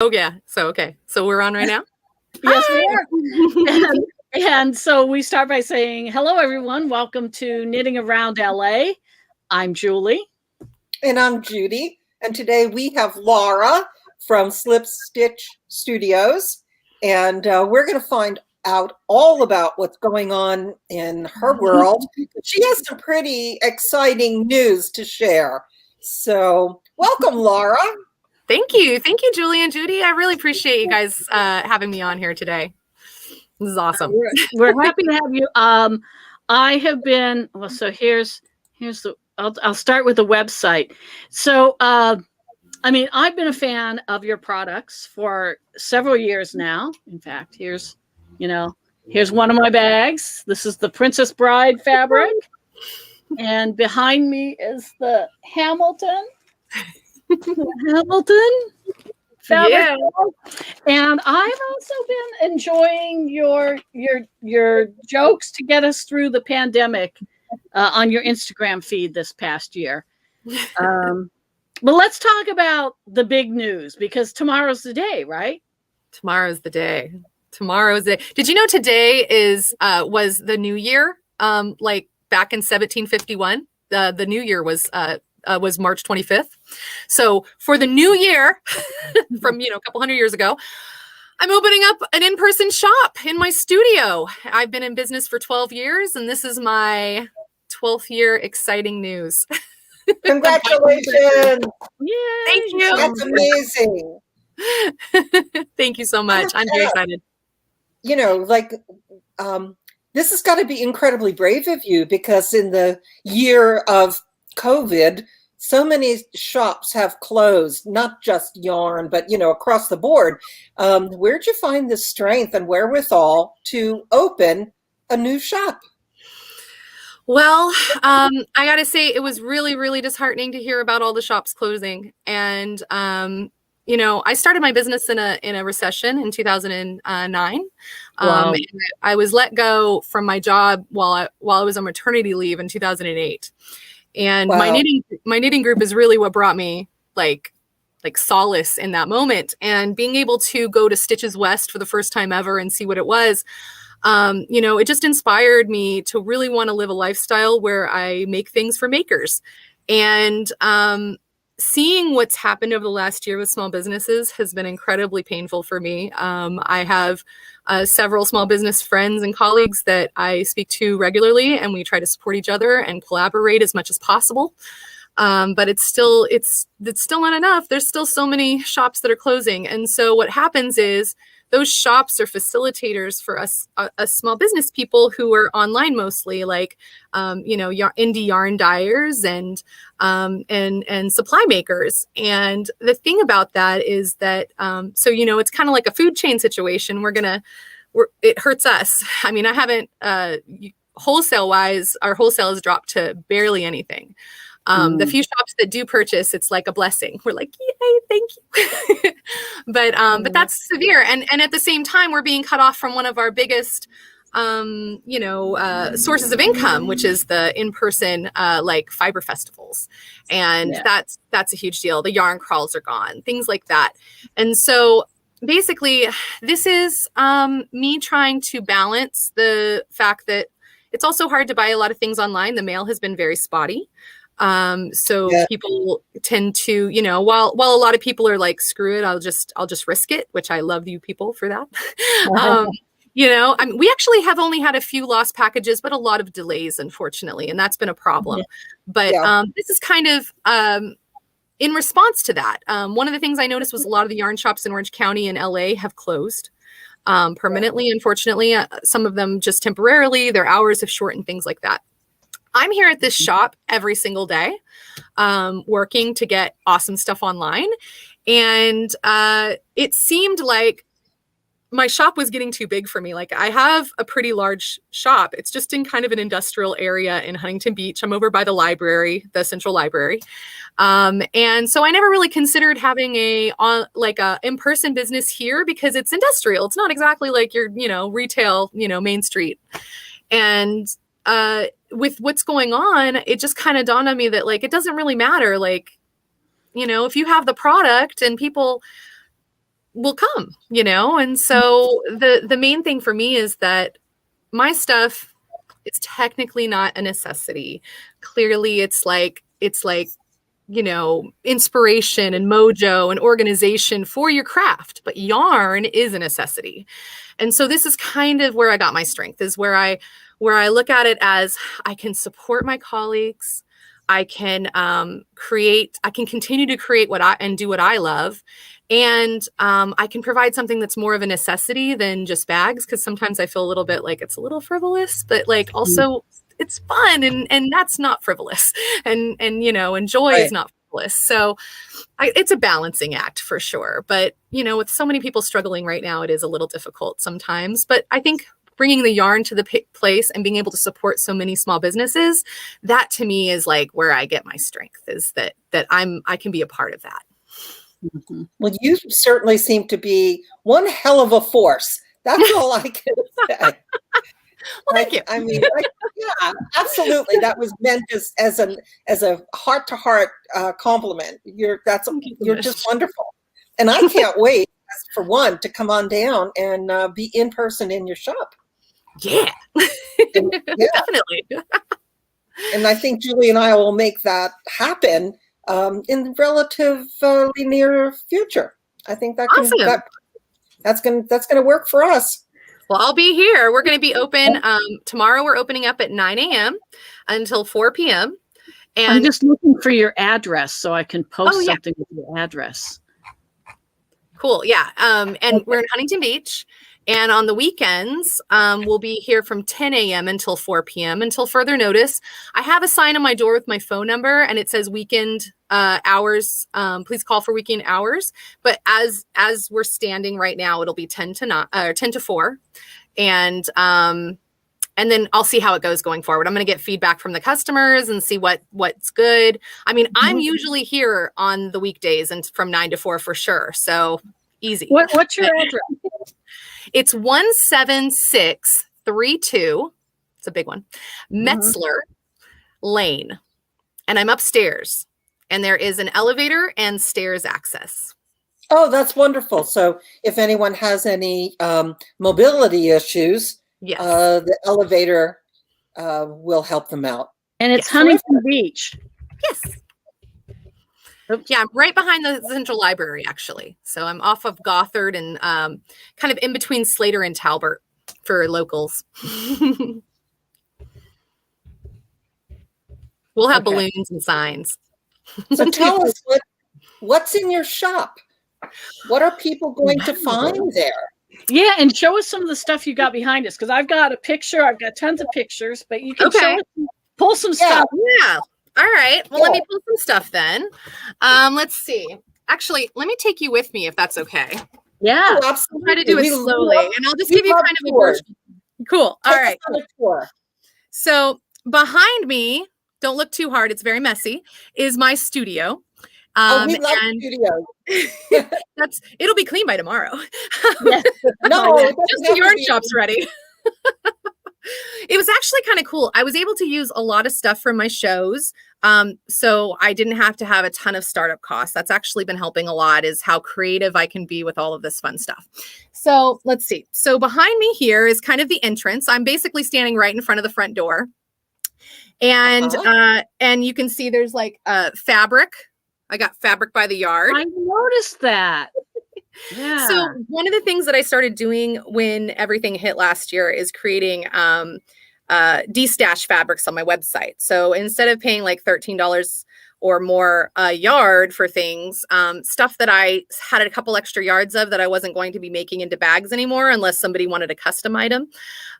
Oh, yeah. Okay. So we're on right now? Yes, we are. And so we start by saying, hello, everyone. Welcome to Knitting Around LA. I'm Julie. And I'm Judy. And today we have Laura from Slip Stitch Studios. And we're going to find out all about what's going on in her world. She has some pretty exciting news to share. So welcome, Laura. Thank you. Thank you, Julie and Judy. I really appreciate you guys having me on here today. This is awesome. We're happy to have you. I have been, well, so here's the, I'll start with the website. So, I mean, I've been a fan of your products for several years now. In fact, here's one of my bags. This is the Princess Bride fabric. And behind me is the Hamilton fabric. Yeah. And I've also been enjoying your jokes to get us through the pandemic on your Instagram feed this past year. But let's talk about the big news, because tomorrow's the day, right? Tomorrow's the day. Did you know today was the New Year? Like back in 1751, the New Year was March 25th. So for the new year from, a couple hundred years ago, I'm opening up an in-person shop in my studio. I've been in business for 12 years and this is my 12th year. Exciting news. Congratulations. Yay. Thank you. That's amazing. Thank you so much. I'm very excited. This has got to be incredibly brave of you, because in the year of COVID, so many shops have closed, not just yarn, but, across the board. Where'd you find the strength and wherewithal to open a new shop? Well, I got to say, it was really, really disheartening to hear about all the shops closing. And, I started my business in a recession in 2009. Wow. And I was let go from my job while I was on maternity leave in 2008. And wow. my knitting group is really what brought me like solace in that moment. And being able to go to Stitches West for the first time ever and see what it was, it just inspired me to really want to live a lifestyle where I make things for makers. And seeing what's happened over the last year with small businesses has been incredibly painful for me. I have several small business friends and colleagues that I speak to regularly, and we try to support each other and collaborate as much as possible. But it's still not enough. There's still so many shops that are closing. And so what happens is those shops are facilitators for us small business people who are online mostly, like, indie yarn dyers and supply makers. And the thing about that is that, it's kind of like a food chain situation. It hurts us. I mean, I haven't, wholesale wise, our wholesale has dropped to barely anything. The few shops that do purchase, it's like a blessing. We're like, yay, thank you. But that's severe. And at the same time, we're being cut off from one of our biggest, sources of income, which is the in-person, fiber festivals. And that's a huge deal. The yarn crawls are gone, things like that. And so basically this is, me trying to balance the fact that it's also hard to buy a lot of things online. The mail has been very spotty. People tend to, while a lot of people are like, screw it, I'll just risk it, which I love you people for that. We actually have only had a few lost packages, but a lot of delays, unfortunately. And that's been a problem. But this is kind of in response to that. One of the things I noticed was a lot of the yarn shops in Orange County and LA have closed permanently. Unfortunately, some of them just temporarily, their hours have shortened, things like that. I'm here at this shop every single day, working to get awesome stuff online. And it seemed like my shop was getting too big for me. Like, I have a pretty large shop. It's just in kind of an industrial area in Huntington Beach. I'm over by the library, the central library. And so I never really considered having a in-person business here, because it's industrial. It's not exactly like your, retail, Main Street. And with what's going on, it just kind of dawned on me that, like, it doesn't really matter. Like, if you have the product and people will come, you know? And so the main thing for me is that my stuff is technically not a necessity. Clearly it's like, you know, inspiration and mojo and organization for your craft, but yarn is a necessity. And so this is kind of where I got my strength, is where I look at it as I can support my colleagues. I can I can continue to create and do what I love. And I can provide something that's more of a necessity than just bags, because sometimes I feel a little bit like it's a little frivolous, but like also it's fun, and that's not frivolous, and you know, and joy is not frivolous. So it's a balancing act for sure. But you know, with so many people struggling right now, it is a little difficult sometimes. But I think bringing the yarn to the place and being able to support so many small businesses, that to me is like where I get my strength, is that I can be a part of that. Mm-hmm. Well, you certainly seem to be one hell of a force. That's all I can say. Well, thank you. I mean, yeah, absolutely. That was meant as a heart-to-heart compliment. You're just wonderful, and I can't wait for one to come on down and be in person in your shop. Yeah, definitely. And I think Julie and I will make that happen in the relatively near future. I think that awesome. that's gonna work for us. Well, I'll be here. We're going to be open tomorrow. We're opening up at 9 a.m. until 4 p.m. And I'm just looking for your address so I can post something with your address. Cool. Yeah. And we're in Huntington Beach. And on the weekends, we'll be here from 10 a.m. until 4 p.m. until further notice. I have a sign on my door with my phone number, and it says weekend hours. Please call for weekend hours. But as we're standing right now, it'll be 10 to 4. And then I'll see how it goes going forward. I'm going to get feedback from the customers and see what's good. I mean, I'm usually here on the weekdays and from 9 to 4 for sure. So easy. What's your address? It's 17632. It's a big one. Metzler Lane. And I'm upstairs. And there is an elevator and stairs access. Oh, that's wonderful. So if anyone has any mobility issues, yes, the elevator will help them out. And it's Huntington Beach. Yes. Oops. Yeah, I'm right behind the Central Library, actually. So I'm off of Gothard and kind of in between Slater and Talbert for locals. We'll have balloons and signs. So tell us what's in your shop. What are people going to find there? Yeah, and show us some of the stuff you got behind us, because I've got a picture. I've got tons of pictures, but you can show us, pull some stuff. Yeah. All right. Well, let me pull some stuff then. Let's see. Actually, let me take you with me if that's okay. Yeah. Oh, absolutely. I'll try to do it slowly, and I'll just give you kind of a version. Cool. All right. So behind me, don't look too hard, it's very messy, is my studio. We love studios. It'll be clean by tomorrow. Yes. No, just the yarn shop's ready. It was actually kind of cool. I was able to use a lot of stuff from my shows. So I didn't have to have a ton of startup costs. That's actually been helping a lot, is how creative I can be with all of this fun stuff. So let's see. So behind me here is kind of the entrance. I'm basically standing right in front of the front door. And and you can see there's like fabric. I got fabric by the yard. I noticed that. Yeah. So one of the things that I started doing when everything hit last year is creating de-stash fabrics on my website. So instead of paying like $13 or more a yard for things, stuff that I had a couple extra yards of that I wasn't going to be making into bags anymore unless somebody wanted a custom item.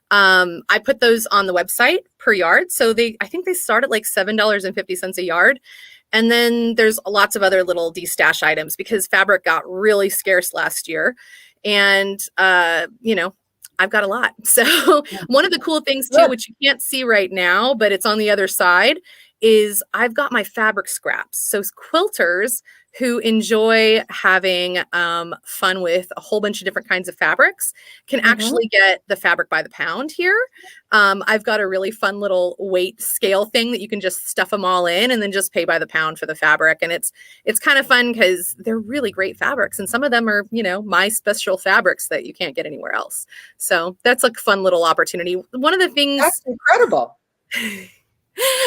I put those on the website per yard. So I think they start at like $7.50 a yard. And then there's lots of other little de-stash items because fabric got really scarce last year. And, I've got a lot. So one of the cool things too, which you can't see right now, but it's on the other side, is I've got my fabric scraps. So quilters who enjoy having fun with a whole bunch of different kinds of fabrics can actually get the fabric by the pound here. I've got a really fun little weight scale thing that you can just stuff them all in and then just pay by the pound for the fabric. And it's kind of fun because they're really great fabrics. And some of them are, you know, my special fabrics that you can't get anywhere else. So that's a fun little opportunity. One of the things— That's incredible.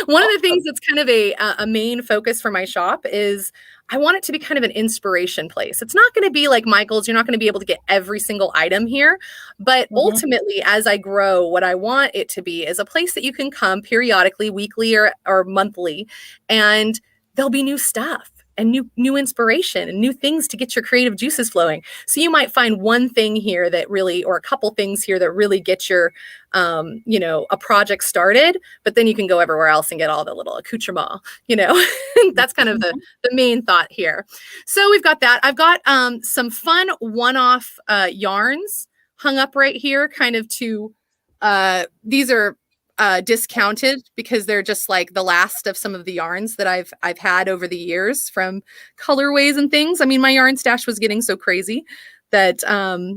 One of the things that's kind of a main focus for my shop is I want it to be kind of an inspiration place. It's not going to be like Michael's. You're not going to be able to get every single item here. But ultimately, as I grow, what I want it to be is a place that you can come periodically, weekly or monthly, and there'll be new stuff and new inspiration and new things to get your creative juices flowing. So you might find one thing here that really, or a couple things here that really get your, you know, a project started, but then you can go everywhere else and get all the little accoutrement, you know. That's kind of the main thought here. So we've got that. I've got some fun one-off yarns hung up right here, kind of to, these are discounted because they're just like the last of some of the yarns that I've had over the years from colorways and things. I mean, my yarn stash was getting so crazy that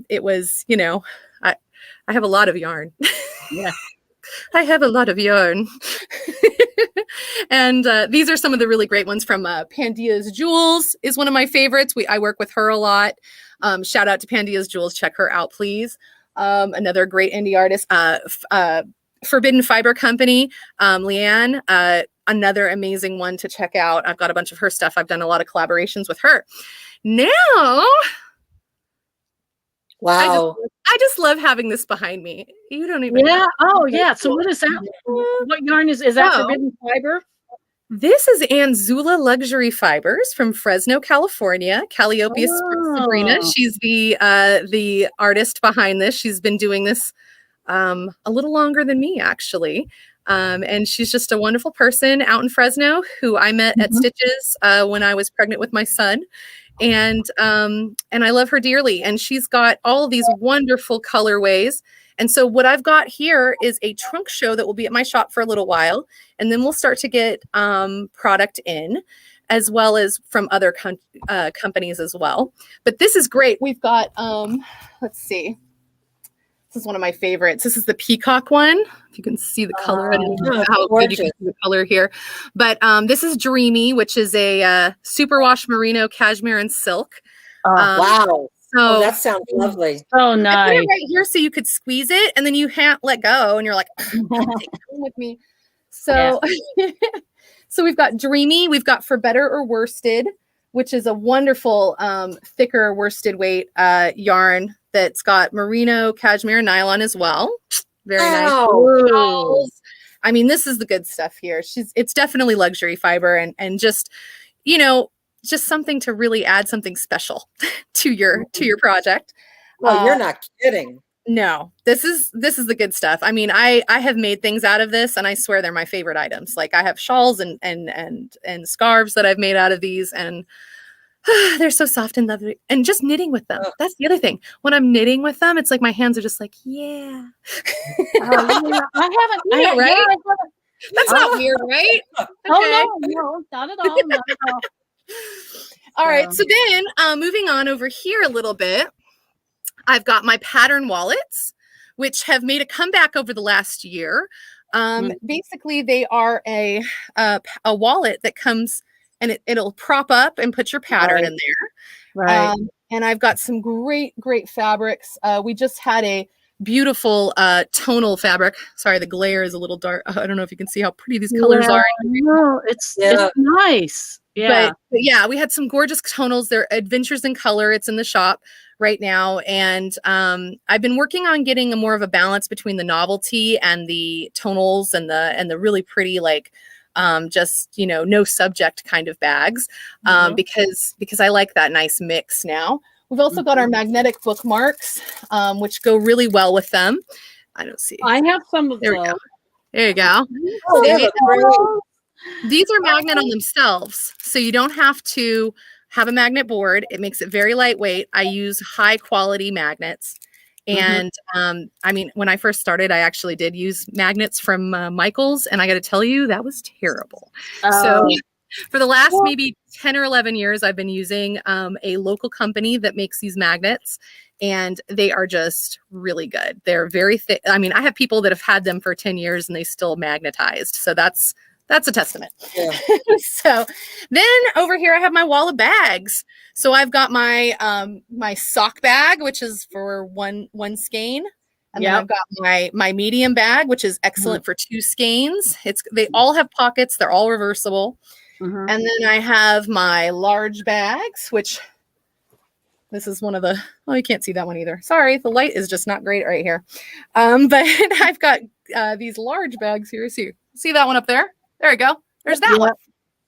it was, you know, I have a lot of yarn. Yeah. I have a lot of yarn. And these are some of the really great ones from Pandia's Jewels is one of my favorites. I work with her a lot. Shout out to Pandia's Jewels. Check her out, please. Another great indie artist. Forbidden Fiber Company, Leanne, another amazing one to check out. I've got a bunch of her stuff. I've done a lot of collaborations with her. Now, wow. I just love having this behind me. You don't even know. Oh, yeah. So what is that? What yarn is that? Forbidden Fiber? This is Anzula Luxury Fibers from Fresno, California. Calliope Sabrina. She's the artist behind this. She's been doing this a little longer than me, actually. And she's just a wonderful person out in Fresno who I met at Stitches when I was pregnant with my son. And I love her dearly. And she's got all of these wonderful colorways. And so what I've got here is a trunk show that will be at my shop for a little while. And then we'll start to get product in, as well as from other companies as well. But this is great. We've got, let's see. This is one of my favorites. This is the peacock one. If you can see the color, I don't know how good you can see the color here. But this is Dreamy, which is a superwash merino cashmere and silk. Wow. So that sounds lovely. Oh, nice. I put it right here so you could squeeze it, and then you can't let go, and you're like, take it home with me. So, so we've got Dreamy. We've got For Better or Worsted, which is a wonderful thicker worsted weight yarn that's got merino, cashmere, nylon as well. Very nice. I mean, this is the good stuff here. It's definitely luxury fiber and just, you know, just something to really add something special to your project. Well, you're not kidding. No, this is the good stuff. I mean, I have made things out of this, and I swear they're my favorite items. Like I have shawls and scarves that I've made out of these, and they're so soft and lovely. And just knitting with them. That's the other thing. When I'm knitting with them, it's like my hands are just like, yeah. I haven't, right? Yeah, that's not weird, right? Okay. Oh, no, not at all. Not at all. All right. So then moving on over here a little bit, I've got my pattern wallets, which have made a comeback over the last year. Basically, they are a wallet that comes and it'll prop up and put your pattern in there. Right. And I've got some great fabrics. We just had a beautiful tonal fabric. Sorry, the glare is a little dark. I don't know if you can see how pretty these colors are. No, it's nice. Yeah. But yeah, we had some gorgeous tonals. They're Adventures in Color. It's in the shop right now. And I've been working on getting more of a balance between the novelty and the tonals and the really pretty, like, just, you know, no subject kind of bags, because I like that nice mix now. We've also got our magnetic bookmarks, which go really well with them. I don't see. I have some of those. There you go. These are magnet on themselves, so you don't have to have a magnet board. It makes it very lightweight. I use high quality magnets, And I mean, when I first started, I actually did use magnets from Michael's, and I got to tell you, that was terrible. So for the last maybe 10 or 11 years, I've been using a local company that makes these magnets, and they are just really good. They're very thick. I mean, I have people that have had them for 10 years and they still magnetized. So that's a testament. Yeah. So then over here, I have my wall of bags. So I've got my my sock bag, which is for one skein. And then I've got my medium bag, which is excellent for 2 skeins. They all have pockets. They're all reversible. And then I have my large bags, which this is one of the, oh, you can't see that one either. Sorry, the light is just not great right here. But I've got these large bags here. See that one up there? There we go. There's that one.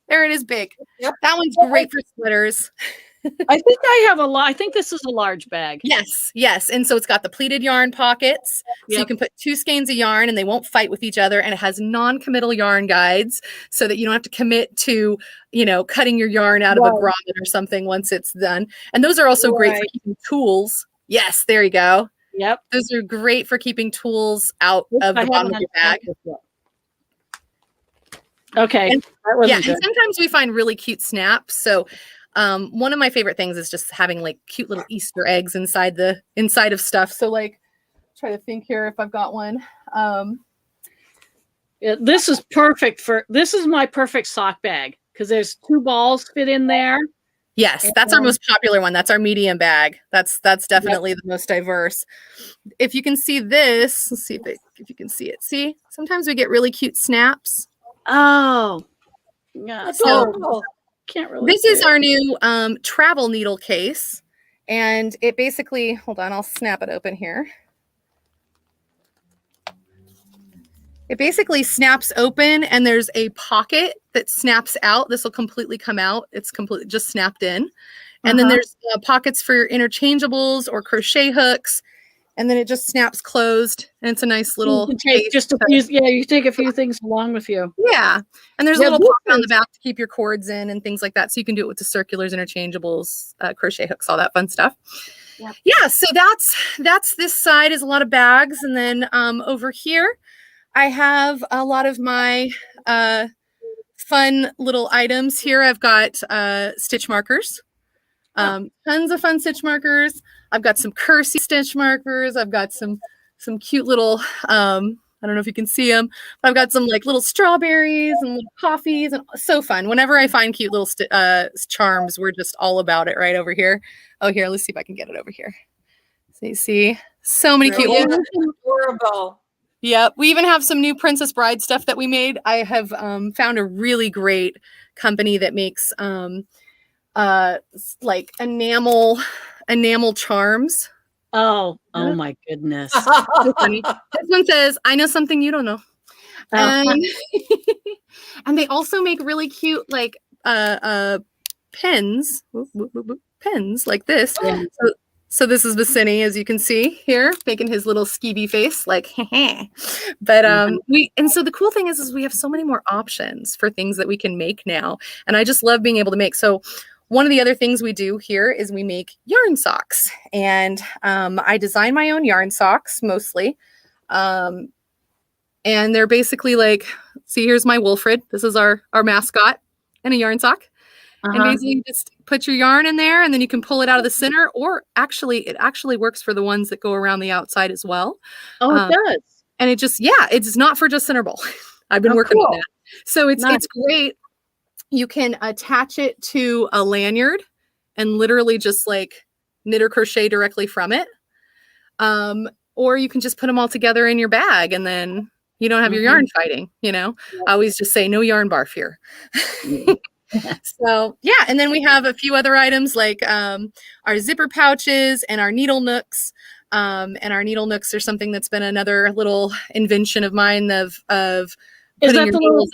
There it is big. Yep. That one's great for sweaters. I think I have I think this is a large bag. Yes. And so it's got the pleated yarn pockets. So you can put 2 skeins of yarn and they won't fight with each other. And it has non-committal yarn guides so that you don't have to commit to, cutting your yarn out of a grommet or something once it's done. And those are also great for keeping tools. Yes, there you go. Yep. Those are great for keeping tools out of the bottom of your bag. Okay. And sometimes we find really cute snaps. So one of my favorite things is just having like cute little Easter eggs inside of stuff. So like, try to think here if I've got one. This is perfect this is my perfect sock bag because there's 2 balls fit in there. Yes, that's our most popular one. That's our medium bag. That's definitely the most diverse. If you can see this, let's see if you can see it. See, sometimes we get really cute snaps. Oh, yeah. So can't really. This is our new travel needle case, and it basically. Hold on, I'll snap it open here. It basically snaps open, and there's a pocket that snaps out. This will completely come out. It's completely just snapped in, and then there's pockets for your interchangeables or crochet hooks. And then it just snaps closed, and it's a nice little. You take you take a few things along with you. Yeah, and there's a little pocket on the back to keep your cords in and things like that. So you can do it with the circulars, interchangeables, crochet hooks, all that fun stuff. Yep. Yeah, so that's this side is a lot of bags, and then over here, I have a lot of my fun little items here. I've got stitch markers. Tons of fun stitch markers. I've got some Kersey stitch markers. I've got some cute little, I don't know if you can see them, but I've got some like little strawberries and little coffees, and so fun. Whenever I find cute little charms, we're just all about it right over here. Oh, here, let's see if I can get it over here. So you see so many cute ones. Adorable. Yep. We even have some new Princess Bride stuff that we made. I have found a really great company that makes like enamel charms. Oh my goodness. So funny. This one says, "I know something you don't know." And they also make really cute like pins like this. Yeah. So this is Vicini, as you can see here, making his little skeevy face, like, but so the cool thing is we have so many more options for things that we can make now, and I just love being able to make. So one of the other things we do here is we make yarn socks, and I design my own yarn socks mostly, and they're basically like, see, here's my Wilfred. This is our mascot, and a yarn sock. And basically you just put your yarn in there, and then you can pull it out of the center, or it actually works for the ones that go around the outside as well. Oh, it does. And it just, it's not for just center ball. I've been working on that. So it's great. You can attach it to a lanyard and literally just like knit or crochet directly from it. Or you can just put them all together in your bag, and then you don't have your yarn fighting, I always just say no yarn barf here. So yeah, and then we have a few other items like our zipper pouches and our needle nooks. And our needle nooks are something that's been another little invention of mine of is that the little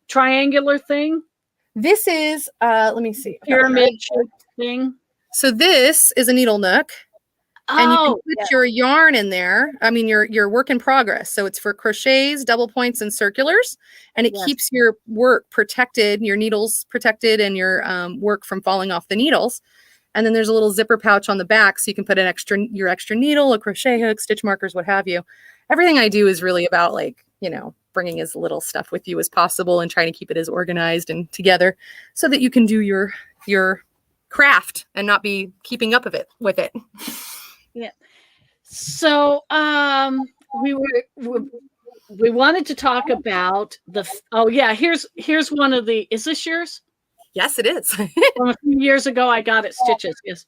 triangular thing? This is let me see, pyramid thing. So this is a needle nook. And you can put your yarn in there. I mean, your work in progress. So it's for crochets, double points, and circulars. And it keeps your work protected, your needles protected, and your work from falling off the needles. And then there's a little zipper pouch on the back, so you can put your extra needle, a crochet hook, stitch markers, what have you. Everything I do is really about like, bringing as little stuff with you as possible and trying to keep it as organized and together so that you can do your craft and not be keeping up with it. Yeah. So we wanted to talk about here's one of the, is this yours? Yes, it is. From a few years ago, I got it stitches. Yes.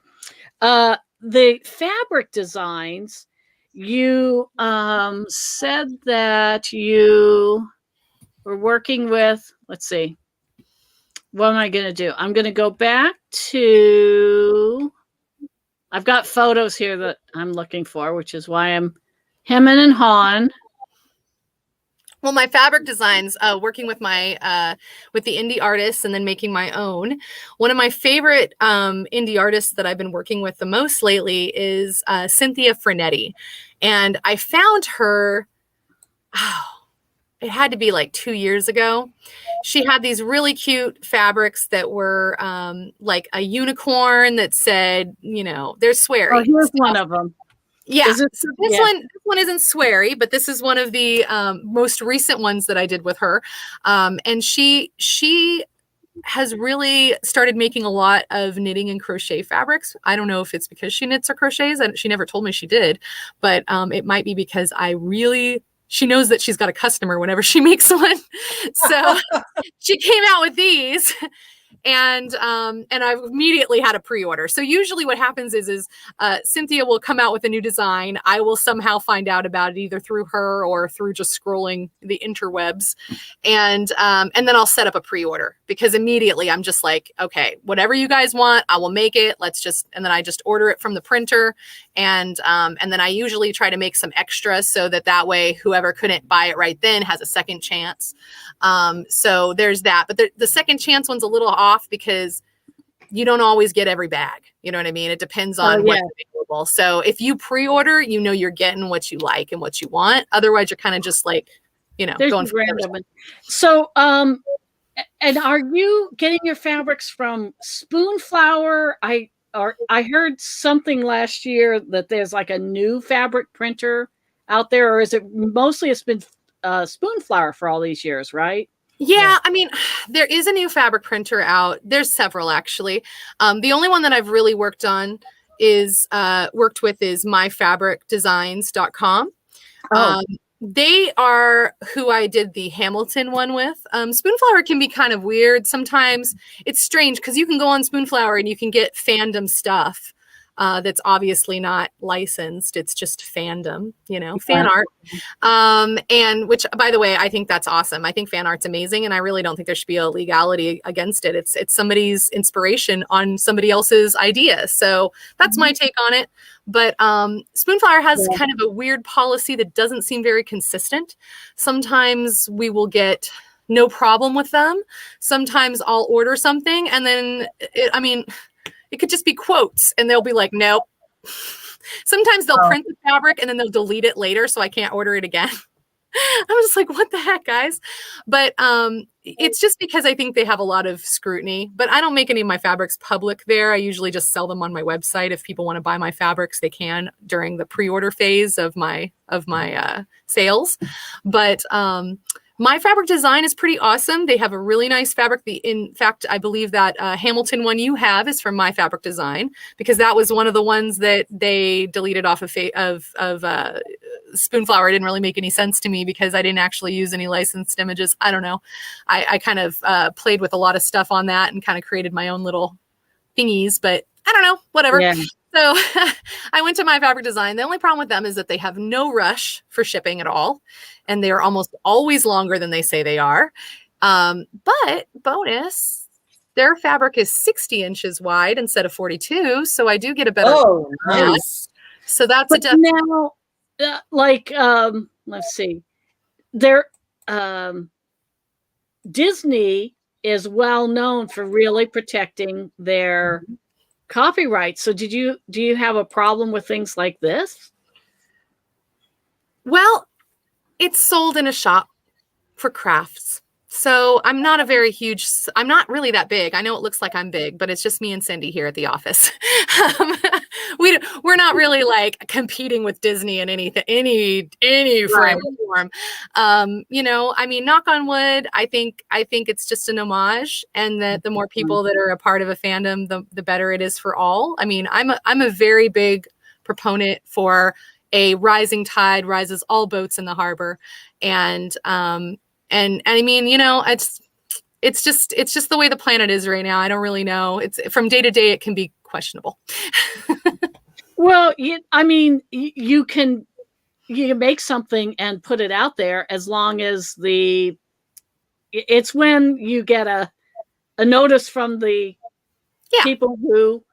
The fabric designs, you said that you were working with, let's see, what am I going to do? I'm going to go back to, I've got photos here that I'm looking for, which is why I'm hemming and hawing. Well, my fabric designs, working with with the indie artists and then making my own. One of my favorite indie artists that I've been working with the most lately is Cynthia Frenetti. And I found her, it had to be like 2 years ago. She had these really cute fabrics that were like a unicorn that said, there's sweary. Oh, here's one of them. Yeah. So this one isn't sweary, but this is one of the most recent ones that I did with her. And she has really started making a lot of knitting and crochet fabrics. I don't know if it's because she knits or crochets. She never told me she did, but it might be because she knows that she's got a customer whenever she makes one. So she came out with these. And I immediately had a pre-order. So usually what happens is Cynthia will come out with a new design. I will somehow find out about it either through her or through just scrolling the interwebs. And then I'll set up a pre-order because immediately I'm just like, okay, whatever you guys want, I will make it. And then I just order it from the printer. And then I usually try to make some extras so that way whoever couldn't buy it right then has a second chance. So there's that. But the second chance one's a little off because you don't always get every bag. You know what I mean? It depends on what's available. So if you pre-order, you're getting what you like and what you want. Otherwise, you're kind of just like, going for random. So, and are you getting your fabrics from Spoonflower? I heard something last year that there's like a new fabric printer out there, or is it mostly it's been Spoonflower for all these years, right? Yeah, I mean, there is a new fabric printer out. There's several, actually. The only one that I've really worked with is myfabricdesigns.com. They are who I did the Hamilton one with. Spoonflower can be kind of weird. Sometimes it's strange because you can go on Spoonflower and you can get fandom stuff that's obviously not licensed. It's just fandom, fan art. And which, by the way, I think that's awesome. I think fan art's amazing. And I really don't think there should be a legality against it. It's somebody's inspiration on somebody else's idea. So that's my take on it. But Spoonflower has kind of a weird policy that doesn't seem very consistent. Sometimes we will get no problem with them. Sometimes I'll order something and then, it could just be quotes and they'll be like, nope. Sometimes they'll print the fabric and then they'll delete it later so I can't order it again. I'm just like, what the heck, guys? But it's just because I think they have a lot of scrutiny. But I don't make any of my fabrics public there. I usually just sell them on my website. If people want to buy my fabrics, they can during the pre-order phase of my sales. But my fabric design is pretty awesome. They have a really nice fabric. In fact, I believe that Hamilton one you have is from My Fabric Design because that was one of the ones that they deleted off of Spoonflower. It didn't really make any sense to me because I didn't actually use any licensed images. I don't know. I kind of played with a lot of stuff on that and kind of created my own little thingies, but I don't know, whatever. Yeah. So I went to My Fabric Design. The only problem with them is that they have no rush for shipping at all. And they are almost always longer than they say they are. But bonus, their fabric is 60 inches wide instead of 42. So I do get a better. Oh, nice. So that's now, let's see. Disney is well known for really protecting their copyright. So do you have a problem with things like this? Well, it's sold in a shop for crafts. So I'm not I'm not really that big. I know it looks like I'm big, but it's just me and Cindy here at the office. Um, we're not really like competing with Disney in any frame or form. I mean, knock on wood, I think it's just an homage, and that the more people that are a part of a fandom, the better it is for all. I mean, I'm a very big proponent for a rising tide rises all boats in the harbor. And I mean, it's just the way the planet is right now. I don't really know. It's from day to day, it can be questionable. Well, I mean, you can make something and put it out there, as long as it's when you get a notice from the people who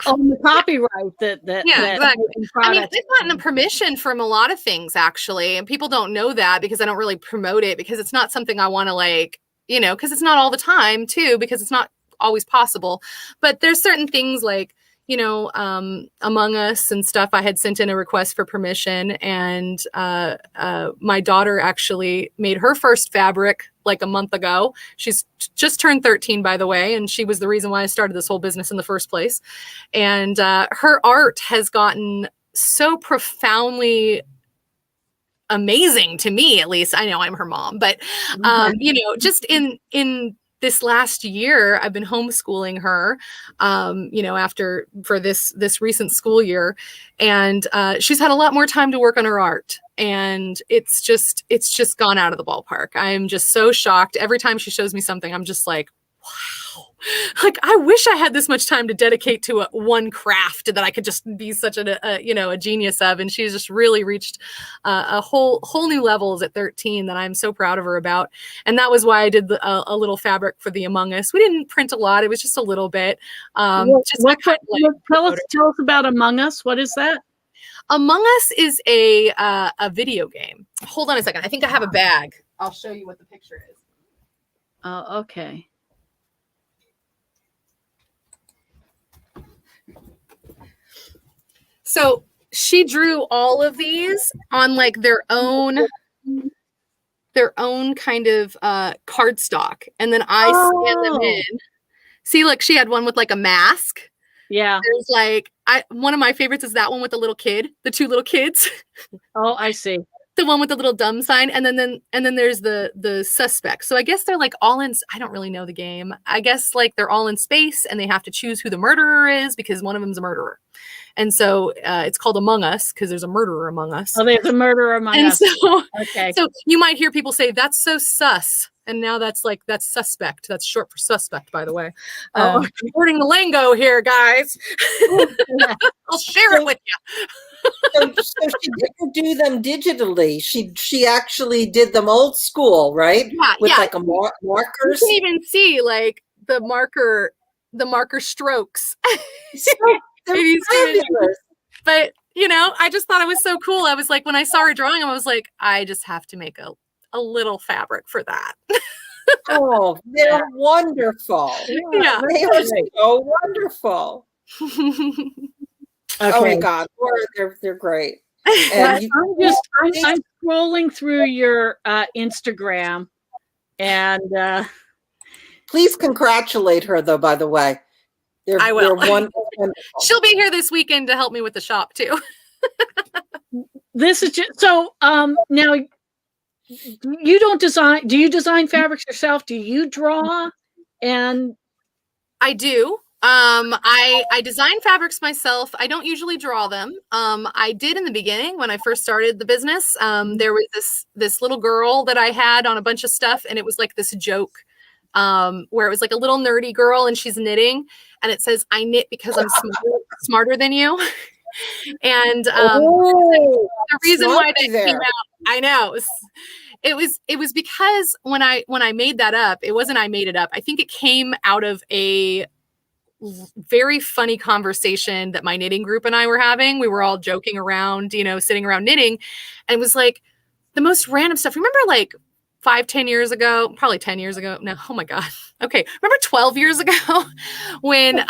own the copyright that exactly. I mean, I've gotten a permission from a lot of things, actually, and people don't know that because I don't really promote it, because it's not something I want to because it's not all the time too, because it's not always possible. But there's certain things like, Among Us and stuff. I had sent in a request for permission, and my daughter actually made her first fabric like a month ago. She's just turned 13, by the way, and she was the reason why I started this whole business in the first place. And her art has gotten so profoundly amazing to me, at least. I know I'm her mom, but just in this last year, I've been homeschooling her, for this recent school year, and she's had a lot more time to work on her art, and it's just gone out of the ballpark. I am just so shocked every time she shows me something. I'm just like, wow, like I wish I had this much time to dedicate to one craft that I could just be such a genius of. And she's just really reached a whole new levels at 13 that I'm so proud of her about. And that was why I did a little fabric for the Among Us. We didn't print a lot; it was just a little bit. Tell us about Among Us. What is that? Among Us is a video game. Hold on a second. I think I have a bag. I'll show you what the picture is. Oh, okay. So she drew all of these on like their own kind of cardstock, and then I scanned them in. See, look, she had one with like a mask. Yeah. There's like one of my favorites is that one with the two little kids. Oh, I see. The one with the little dumb sign, and then there's the suspect. So I guess they're like all in. I don't really know the game. I guess like they're all in space, and they have to choose who the murderer is, because one of them's a murderer. And so it's called Among Us because there's a murderer among us. Oh, there's a murderer among us. Okay. So you might hear people say, "That's so sus." And now that's suspect. That's short for suspect, by the way. Supporting the lingo here, guys. Yeah. I'll share it with you. So she didn't do them digitally. She actually did them old school, right? Yeah, with like a markers. You can even see like the marker strokes. But I just thought it was so cool. I was like, when I saw her drawing, I was like, I just have to make a little fabric for that. Oh, they're wonderful. Yeah, they are so wonderful. Okay. Oh my God, they're great. And I'm scrolling through your Instagram, and please congratulate her, though. By the way, I will. They're wonderful. She'll be here this weekend to help me with the shop too. This is just so. Now, you don't design. Do you design fabrics yourself? Do you draw? And I do. I design fabrics myself. I don't usually draw them. I did in the beginning when I first started the business. There was this little girl that I had on a bunch of stuff, and it was like this joke where it was like a little nerdy girl, and she's knitting, and it says, "I knit because I'm smarter than you." And the reason why that came out, I know. It was because when I made that up, it wasn't I made it up. I think it came out of a very funny conversation that my knitting group and I were having. We were all joking around, sitting around knitting, and it was like the most random stuff. Remember like 5-10 years ago, probably 10 years ago. No, oh my God. Okay. Remember 12 years ago when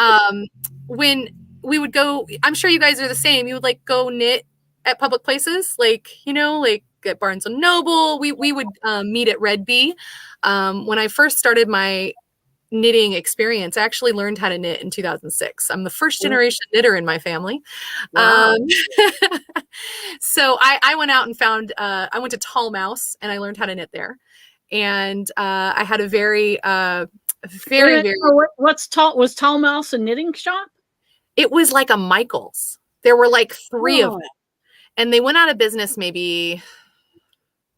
we would go, I'm sure you guys are the same. You would like go knit at public places, like at Barnes and Noble. We would meet at Red Bee. When I first started my knitting experience, I actually learned how to knit in 2006. I'm the first generation knitter in my family. Wow. So I went out and found, I went to Tall Mouse and I learned how to knit there. And I had a very was Tall Mouse a knitting shop? It was like a Michael's. There were like 3 of them. And they went out of business maybe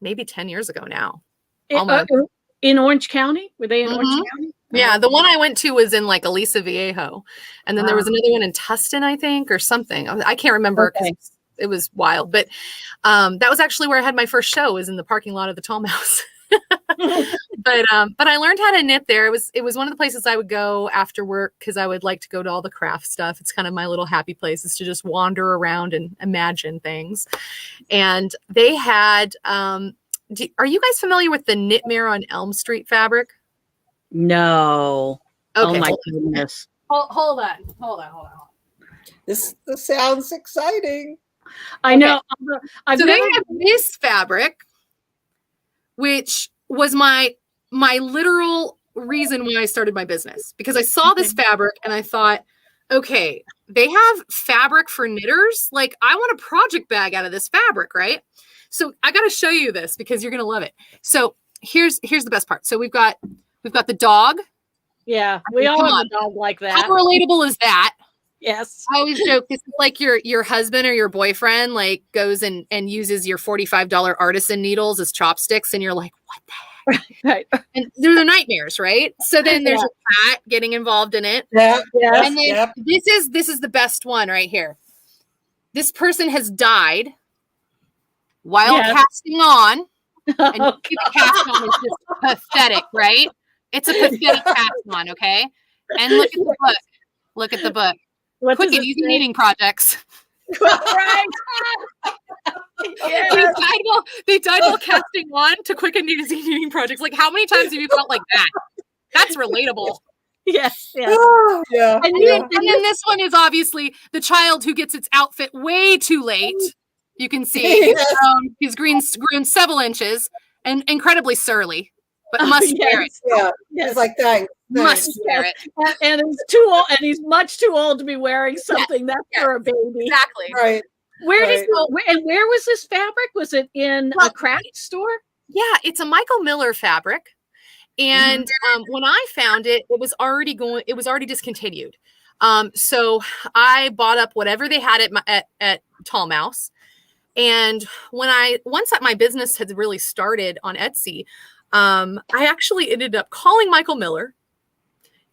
10 years ago now. In Orange County? Were they in Orange County? Yeah, the one I went to was in like Aliso Viejo. And then there was another one in Tustin, I think, or something. I can't remember because it was wild. But that was actually where I had my first show, was in the parking lot of the Tall Mouse. But I learned how to knit there. It was one of the places I would go after work because I would like to go to all the craft stuff. It's kind of my little happy place, is to just wander around and imagine things. And they had, are you guys familiar with the Knitmare on Elm Street fabric? No. Okay, oh my goodness. Hold on. This sounds exciting. I know. So they have this fabric, which was my literal reason why I started my business, because I saw this fabric and I thought, okay, they have fabric for knitters. Like, I want a project bag out of this fabric, right? So I got to show you this because you're going to love it. So here's the best part. So we've got the dog. Yeah, we all have a dog like that. How relatable is that? Yes. I always joke, this is like your husband or your boyfriend like goes and uses your $45 artisan needles as chopsticks, and you're like, what the heck? Right. And they're the nightmares, right? So then there's a cat getting involved in it. Yeah. Yes, and then this is the best one right here. This person has died while casting on. And the cast on is just pathetic, right? It's a pathetic cast on, okay? And look at the book. Look at the book. Quick and easy knitting projects. Right. They died while casting on to quick and easy knitting projects. Like, how many times have you felt like that? That's relatable. Yes. Oh, yeah. And then this one is obviously the child who gets its outfit way too late. You can see he's grown several inches and incredibly surly, but must wear it. Yeah. It's like, thanks. Must wear it. And he's too old, and he's much too old to be wearing something that's for a baby. Exactly. Right. Where was this fabric? Was it in a craft store? Yeah, it's a Michael Miller fabric. And when I found it, it was already discontinued. So I bought up whatever they had at Tall Mouse. And once my business had really started on Etsy, I actually ended up calling Michael Miller,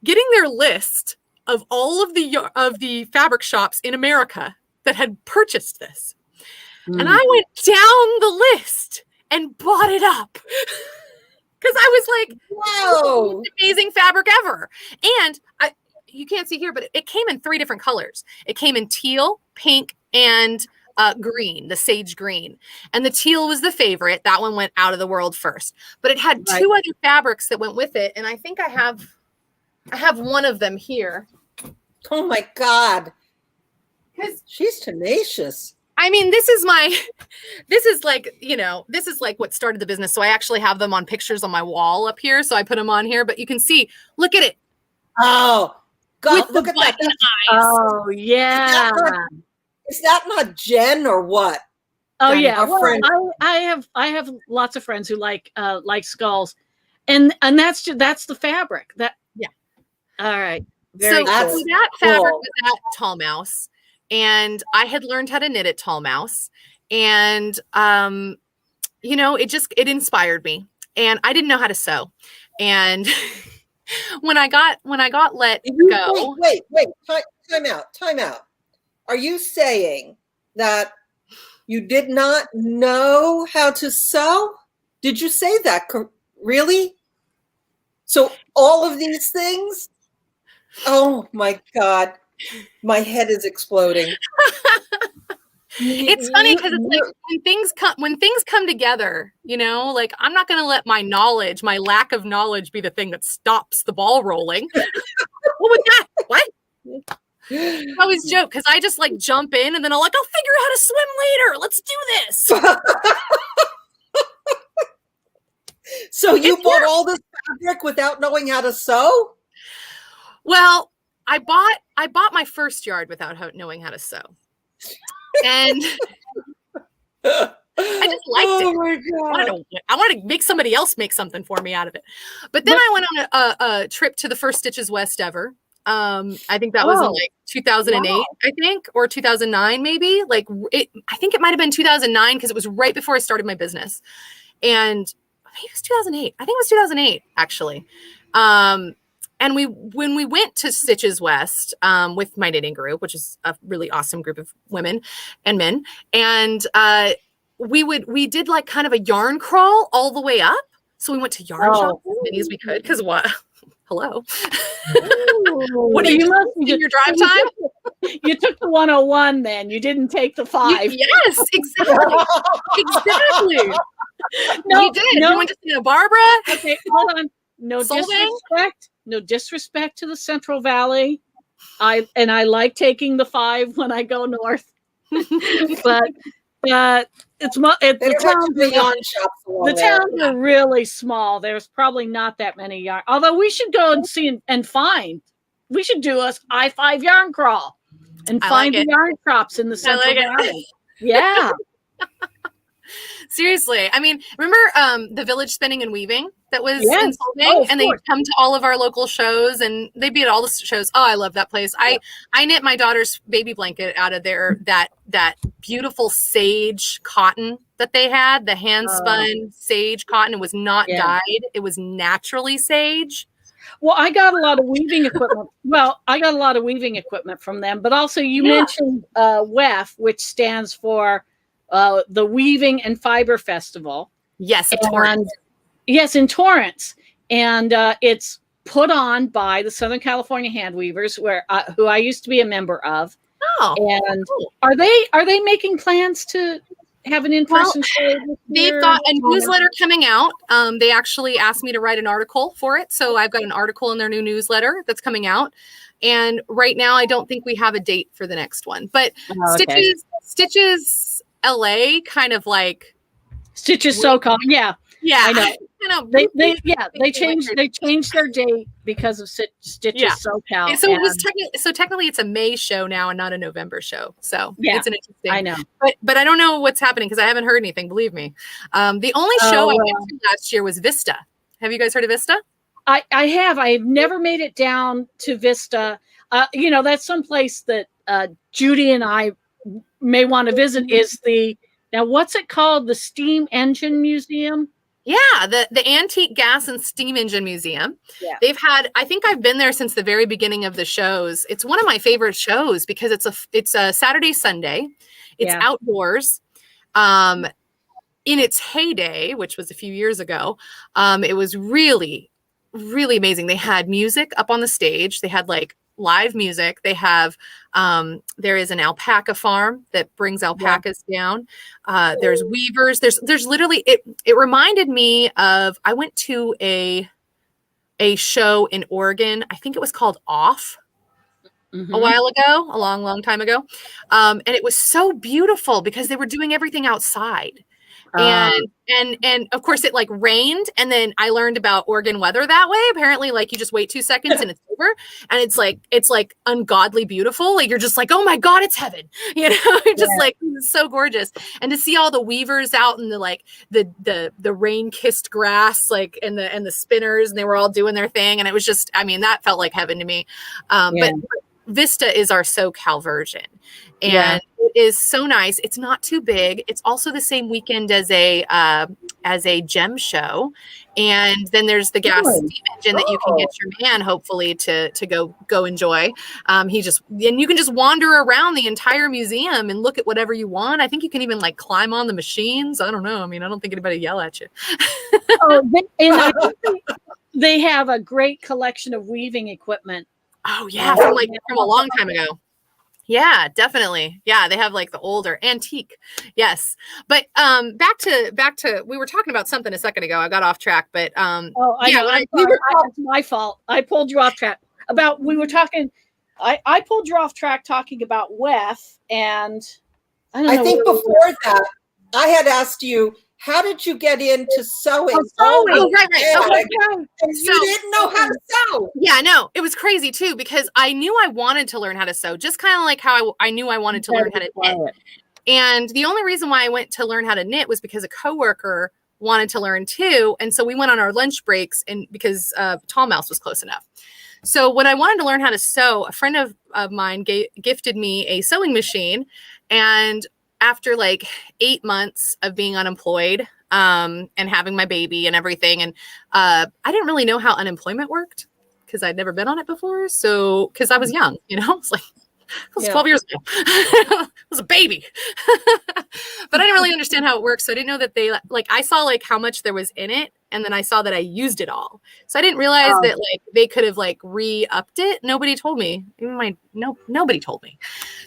getting their list of all of the fabric shops in America that had purchased this. And I went down the list and bought it up because I was like, "Whoa, amazing fabric ever!" And you can't see here, but it came in 3 different colors. It came in teal, pink, and green, the sage green. And the teal was the favorite. That one went out of the world first. But it had 2 other fabrics that went with it, and I think I have one of them here. Oh my God. She's tenacious. I mean, this is like what started the business. So I actually have them on pictures on my wall up here. So I put them on here, but you can see, look at it. Oh, God, look at that. Eyes. Oh, yeah. Is that not Jen or what? Oh, yeah. Well, I have lots of friends who like skulls, and that's the fabric. All right. So that fabric was at Tall Mouse, and I had learned how to knit at Tall Mouse, and it inspired me, and I didn't know how to sew, and when I got let go. Wait, time out. Are you saying that you did not know how to sew? Did you say that? Really? So all of these things? Oh my God. My head is exploding. It's funny because it's like when things come together, like, I'm not going to let my lack of knowledge be the thing that stops the ball rolling. What was that? What? I always joke because I just like jump in and then I'll figure out how to swim later. Let's do this. So you bought all this fabric without knowing how to sew? Well, I bought my first yard without knowing how to sew. And I just liked it. My God. I wanted to make somebody else make something for me out of it. But then I went on a trip to the first Stitches West ever. I think that was in like 2008, I think, or 2009, maybe. I think it might have been 2009 because it was right before I started my business. And maybe it was 2008. I think it was 2008, actually. And when we went to Stitches West with my knitting group, which is a really awesome group of women and men, and we did like kind of a yarn crawl all the way up. So we went to yarn shops as many as we could because what? Hello. What do you in your drive time? You took the 101 then. You didn't take the 5. Yes, exactly. Exactly. No, you did. You went to Santa Barbara. Okay, hold on. No disrespect. No disrespect to the Central Valley. I like taking the 5 when I go north. but the towns are really small. There's probably not that many yarn. Although we should go and see and find. We should do a I-5 yarn crawl and find the yarn crops in the Central Valley. Yeah. Seriously. I mean, remember the Village Spinning and Weaving that was in Solvang? And they'd come to all of our local shows and they'd be at all the shows. Oh, I love that place. I knit my daughter's baby blanket out of there, that beautiful sage cotton that they had, the hand spun sage cotton. It was not dyed. It was naturally sage. Well, I got a lot of weaving equipment. From them, but also you mentioned WEF, which stands for the Weaving and Fiber Festival. Yes, in Torrance. Yes, in Torrance. And it's put on by the Southern California Hand Weavers, who I used to be a member of. Oh, and cool. Are they making plans to have an in-person show? They've got a newsletter coming out. They actually asked me to write an article for it. So I've got an article in their new newsletter that's coming out. And right now, I don't think we have a date for the next one. But Stitches LA kind of like Stitches SoCal. Yeah, I know. They changed their date because of Stitches SoCal. So technically it's a May show now and not a November show. So it's an interesting. I know, but I don't know what's happening because I haven't heard anything. Believe me, the only show I went to last year was Vista. Have you guys heard of Vista? I have. I have never made it down to Vista. That's someplace that Judy and I may want to visit. Now what's it called? The Steam Engine Museum? Yeah, the Antique Gas and Steam Engine Museum. Yeah. I think I've been there since the very beginning of the shows. It's one of my favorite shows because it's a Saturday, Sunday. It's outdoors. In its heyday, which was a few years ago, it was really, really amazing. They had music up on the stage. They had like live music. They have there is an alpaca farm that brings alpacas down. There's weavers. There's literally it reminded me of I went to a show in Oregon. I think it was called Off a while ago, a long time ago. And it was so beautiful because they were doing everything outside. And of course it like rained, and then I learned about Oregon weather that way. Apparently, like you just wait 2 seconds and it's over, and it's like ungodly beautiful. Like you're just like, oh my God, it's heaven, just like it's so gorgeous. And to see all the weavers out in the rain kissed grass, like and the spinners, and they were all doing their thing, and it was just, I mean, that felt like heaven to me. But Vista is our SoCal version. And it is so nice. It's not too big. It's also the same weekend as a gem show. And then there's the gas steam engine that you can get your man, hopefully, to go enjoy. And you can just wander around the entire museum and look at whatever you want. I think you can even like climb on the machines. I don't know. I mean, I don't think anybody yell at you. I think they have a great collection of weaving equipment. Oh yeah, from a long time ago. Yeah, definitely. Yeah, they have like the older antique. Yes. But back to we were talking about something a second ago. I got off track, but it's my fault. I pulled you off track. I pulled you off track talking about WEF, and I think before that I had asked you how did you get into sewing? Oh, right. Okay. And you didn't know how to sew. Yeah, no, it was crazy too, because I knew I wanted to learn how to sew, just kind of like how I knew I wanted to learn how to knit. And the only reason why I went to learn how to knit was because a coworker wanted to learn too. And so we went on our lunch breaks, and because Tall Mouse was close enough. So when I wanted to learn how to sew, a friend of mine gifted me a sewing machine. And after like 8 months of being unemployed and having my baby and everything, and I didn't really know how unemployment worked because I'd never been on it before. So because I was young, it's like, it was 12 years ago. I was a baby. But I didn't really understand how it works. So I didn't know that I saw like how much there was in it. And then I saw that I used it all. So I didn't realize that like they could have like re-upped it. Nobody told me. Nobody told me.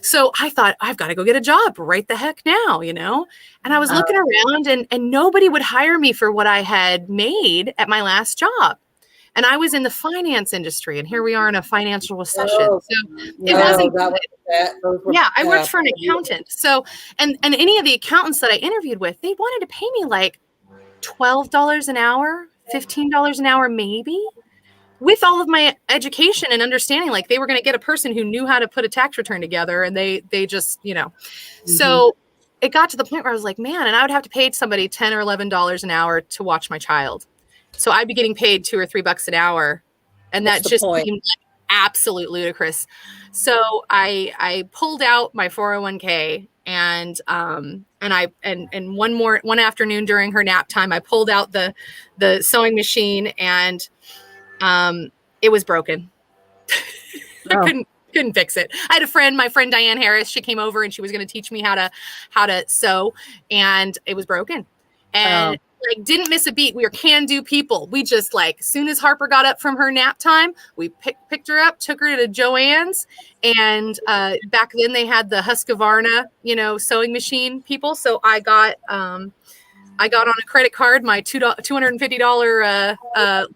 So I thought, I've got to go get a job right the heck now, And I was looking around and nobody would hire me for what I had made at my last job. And I was in the finance industry, and here we are in a financial recession. So it wasn't. I worked for an accountant. So, and any of the accountants that I interviewed with, they wanted to pay me like $12 an hour, $15 an hour, maybe, with all of my education and understanding. Like they were going to get a person who knew how to put a tax return together, and they just, So it got to the point where I was like, man, and I would have to pay somebody $10 or $11 an hour to watch my child. So I'd be getting paid $2 or $3 an hour. And that just seemed like absolute ludicrous. So I pulled out my 401k and one afternoon during her nap time, I pulled out the sewing machine, and it was broken. I couldn't fix it. I had my friend Diane Harris, she came over and she was going to teach me how to sew, and it was broken. And like didn't miss a beat. We were can-do people. We just like, as soon as Harper got up from her nap time, we picked her up, took her to Joann's, and back then they had the Husqvarna, sewing machine people. So I got on a credit card my $250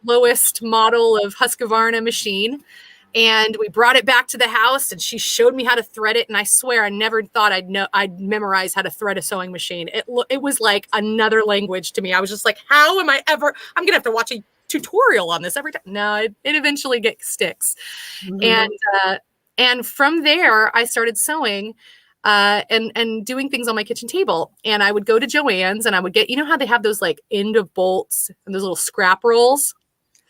lowest model of Husqvarna machine. And we brought it back to the house, and she showed me how to thread it. And I swear I never thought I'd memorize how to thread a sewing machine. It was like another language to me. I was just like, how am I ever, I'm going to have to watch a tutorial on this every time. No, it eventually sticks. Mm-hmm. And from there I started sewing and doing things on my kitchen table. And I would go to Joann's, and I would get, how they have those like end of bolts and those little scrap rolls.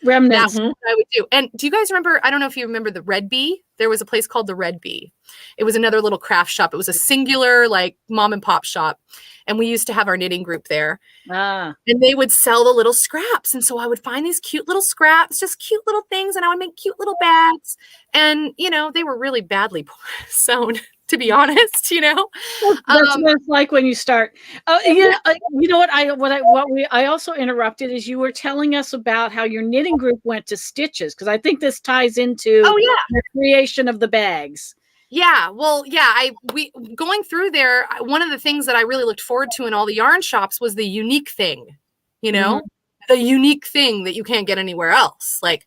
Remnants. That's what I would do. And do you guys remember, I don't know if you remember the Red Bee. There was a place called the Red Bee. It was another little craft shop. It was a singular like mom and pop shop. And we used to have our knitting group there. And they would sell the little scraps. And so I would find these cute little scraps, just cute little things. And I would make cute little bags. And, they were really badly sewn, to be honest, That's what it's like when you start. You know what? I also interrupted is you were telling us about how your knitting group went to Stitches, because I think this ties into the creation of the bags. Yeah, well, we going through there. One of the things that I really looked forward to in all the yarn shops was the unique thing, the unique thing that you can't get anywhere else. Like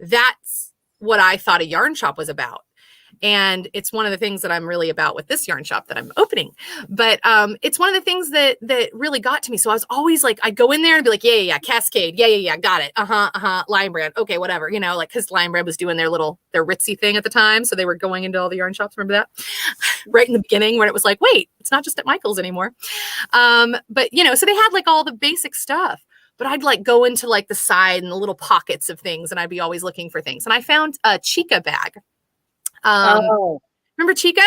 that's what I thought a yarn shop was about. And it's one of the things that I'm really about with this yarn shop that I'm opening. But it's one of the things that really got to me. So I was always like, I'd go in there and be like, yeah, Cascade. Yeah, got it. Lion Brand. Okay, whatever. Because Lion Brand was doing their ritzy thing at the time. So they were going into all the yarn shops. Remember that? Right in the beginning when it was like, wait, it's not just at Michael's anymore. But, so they had like all the basic stuff. But I'd like go into like the side and the little pockets of things. And I'd be always looking for things. And I found a Chica bag. Remember Chica?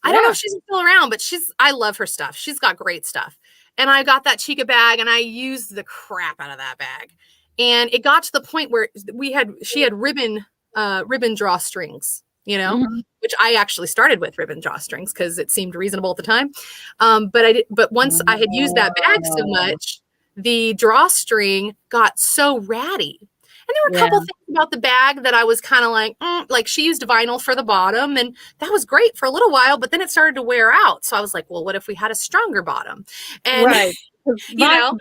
I don't know if she's still around, but I love her stuff. She's got great stuff. And I got that Chica bag, and I used the crap out of that bag. And it got to the point where she had ribbon drawstrings, which I actually started with ribbon drawstrings because it seemed reasonable at the time. But once I had used that bag so much, the drawstring got so ratty. And there were a couple things about the bag that I was kind of like she used vinyl for the bottom, and that was great for a little while, but then it started to wear out. So I was like, well, what if we had a stronger bottom? And vinyl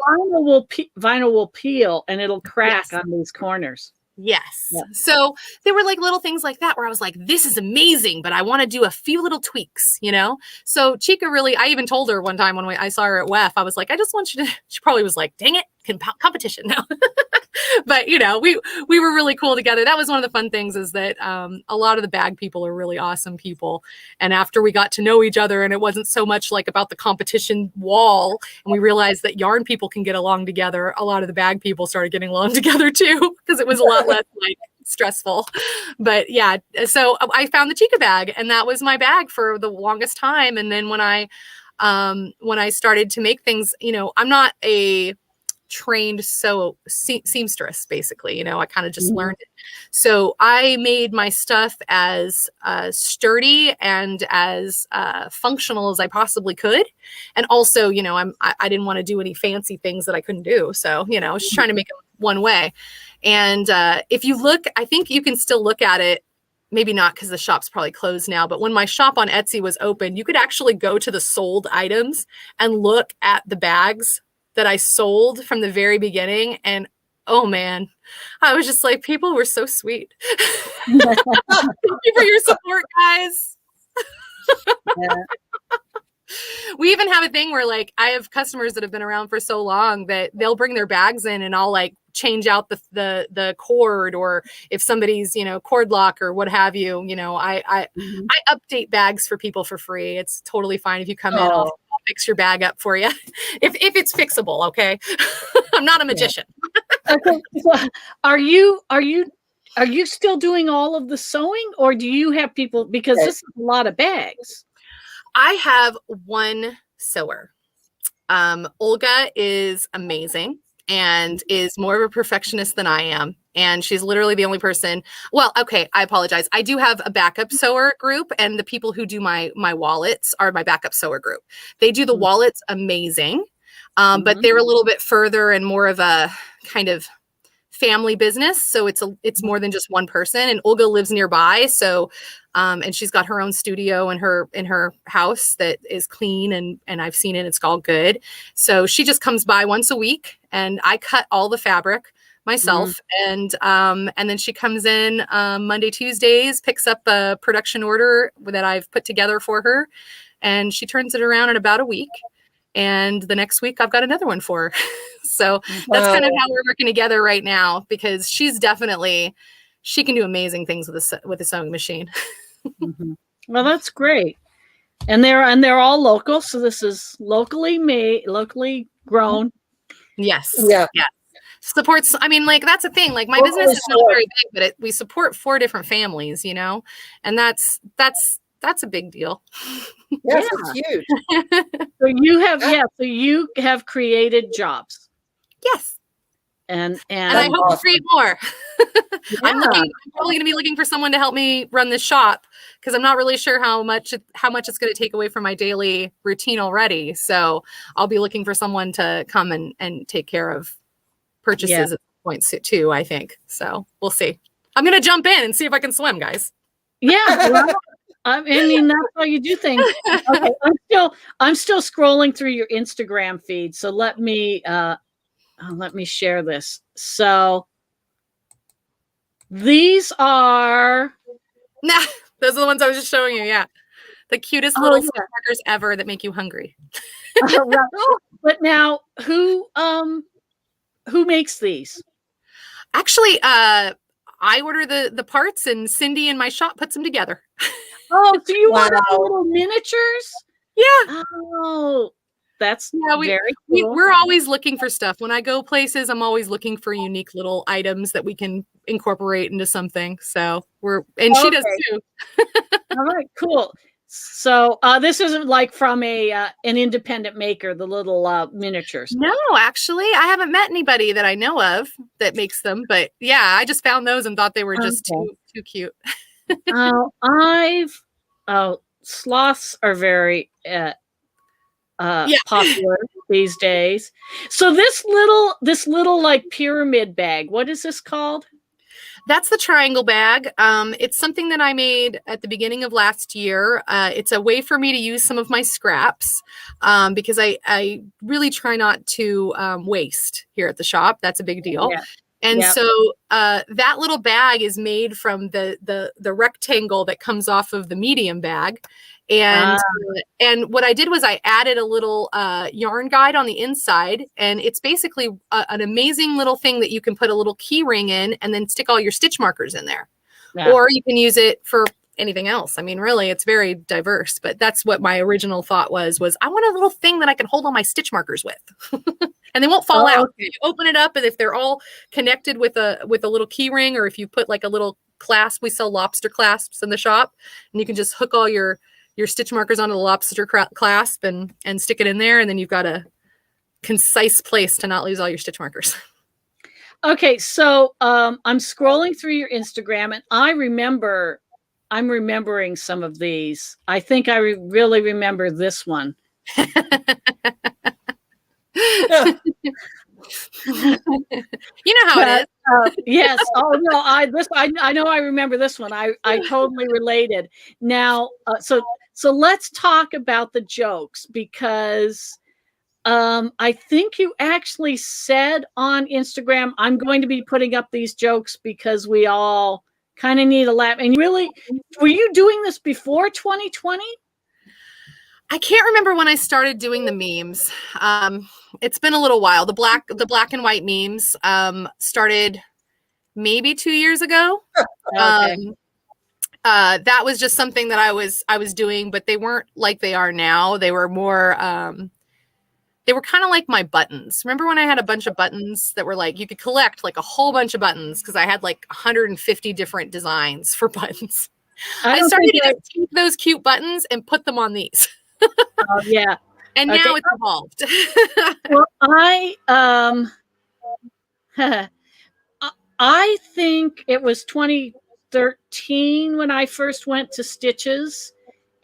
will peel and it'll crack on these corners. Yes. Yeah. So there were like little things like that where I was like, this is amazing, but I want to do a few little tweaks, you know? So Chica really, I even told her one time when I saw her at WEF, I was like, I just want you to, she probably was like, dang it, competition now. But you know, we were really cool together. That was one of the fun things, is that a lot of the bag people are really awesome people. And after we got to know each other, and it wasn't so much like about the competition wall, and we realized that yarn people can get along together, a lot of the bag people started getting along together too, because it was a lot less like stressful. But yeah, so I found the Chica bag, and that was my bag for the longest time. And then when I started to make things, you know, I'm not a trained seamstress, basically, you know, I kind of just learned it. So I made my stuff as sturdy and as functional as I possibly could. And also, you know, I didn't want to do any fancy things that I couldn't do. So, you know, I was just trying to make it one way. And if you look, I think you can still look at it. Maybe not, because the shop's probably closed now. But when my shop on Etsy was open, you could actually go to the sold items and look at the bags that I sold from the very beginning. And oh man, I was just like, people were so sweet. Thank you for your support, guys. Yeah. We even have a thing where like I have customers that have been around for so long that they'll bring their bags in, and I'll like change out the cord, or if somebody's, you know, cord lock or what have you, you know, I update bags for people for free. It's totally fine if you come in. I'll fix your bag up for you if it's fixable. Okay. I'm not a magician. Okay. So are you still doing all of the sewing, or do you have people, because this is a lot of bags? I have one sewer. Olga is amazing and is more of a perfectionist than I am. And she's literally the only person. Well, okay, I apologize. I do have a backup sewer group, and the people who do my wallets are my backup sewer group. They do the wallets amazing, but they're a little bit further and more of a kind of family business. So it's more than just one person. And Olga lives nearby. So, and she's got her own studio in her house that is clean, and I've seen it, it's all good. So she just comes by once a week, and I cut all the fabric myself. And then she comes in Monday, Tuesdays, picks up a production order that I've put together for her, and she turns it around in about a week. And the next week I've got another one for her. So that's kind of how we're working together right now, because she can do amazing things with a sewing machine. Well, that's great. And they're all local. So this is locally made, locally grown. Yes. Yeah. Yeah. Supports. I mean, like, that's a thing. Like, my business is not very big, but we support 4 different families, you know, and that's a big deal. Yes, it's huge. So you have created jobs. Yes. And I hope to create more. I'm probably going to be looking for someone to help me run this shop, because I'm not really sure how much it's going to take away from my daily routine already. So I'll be looking for someone to come and take care of purchases at points too, I think. So we'll see. I'm going to jump in and see if I can swim, guys. Yeah. Well, I mean, that's how you do things. Okay, I'm still scrolling through your Instagram feed. So let me share this. So these are those are the ones I was just showing you. Yeah, the cutest little markers ever that make you hungry. But now, who makes these? Actually, I order the parts, and Cindy in my shop puts them together. Oh, so you want little miniatures? Yeah. Oh, that's very cool. We're always looking for stuff. When I go places, I'm always looking for unique little items that we can incorporate into something. So she does too. All right, cool. So this isn't like from an independent maker, the little miniatures. No, actually, I haven't met anybody that I know of that makes them. But yeah, I just found those and thought they were just too cute. Sloths are very popular these days. So this little like pyramid bag, what is this called? That's the triangle bag. It's something that I made at the beginning of last year. It's a way for me to use some of my scraps, because I really try not to waste here at the shop. That's a big deal. Yeah. And so that little bag is made from the rectangle that comes off of the medium bag. And what I did was I added a little yarn guide on the inside, and it's basically an amazing little thing that you can put a little key ring in and then stick all your stitch markers in there. Yeah. Or you can use it for anything else. I mean, really, it's very diverse, but that's what my original thought was I want a little thing that I can hold all my stitch markers with. And they won't fall out. Okay. You open it up, and if they're all connected with a little key ring, or if you put like a little clasp, we sell lobster clasps in the shop, and you can just hook all your stitch markers onto the lobster clasp and stick it in there, and then you've got a concise place to not lose all your stitch markers. Okay, so I'm scrolling through your Instagram, and I'm remembering some of these. I think I really remember this one. You know how it is. Yes. Oh no, I know I remember this one. I totally related. Now, so let's talk about the jokes, because I think you actually said on Instagram, I'm going to be putting up these jokes because we all kind of need a laugh. And really, were you doing this before 2020? I can't remember when I started doing the memes. It's been a little while. The black and white memes started maybe 2 years ago. Okay. That was just something that I was doing, but they weren't like they are now. They were more, they were kind of like my buttons. Remember when I had a bunch of buttons that were like, you could collect like a whole bunch of buttons, because I had like 150 different designs for buttons. I started to take those cute buttons and put them on these. Oh, yeah. And now it's evolved. Well, I think it was 2013 when I first went to Stitches,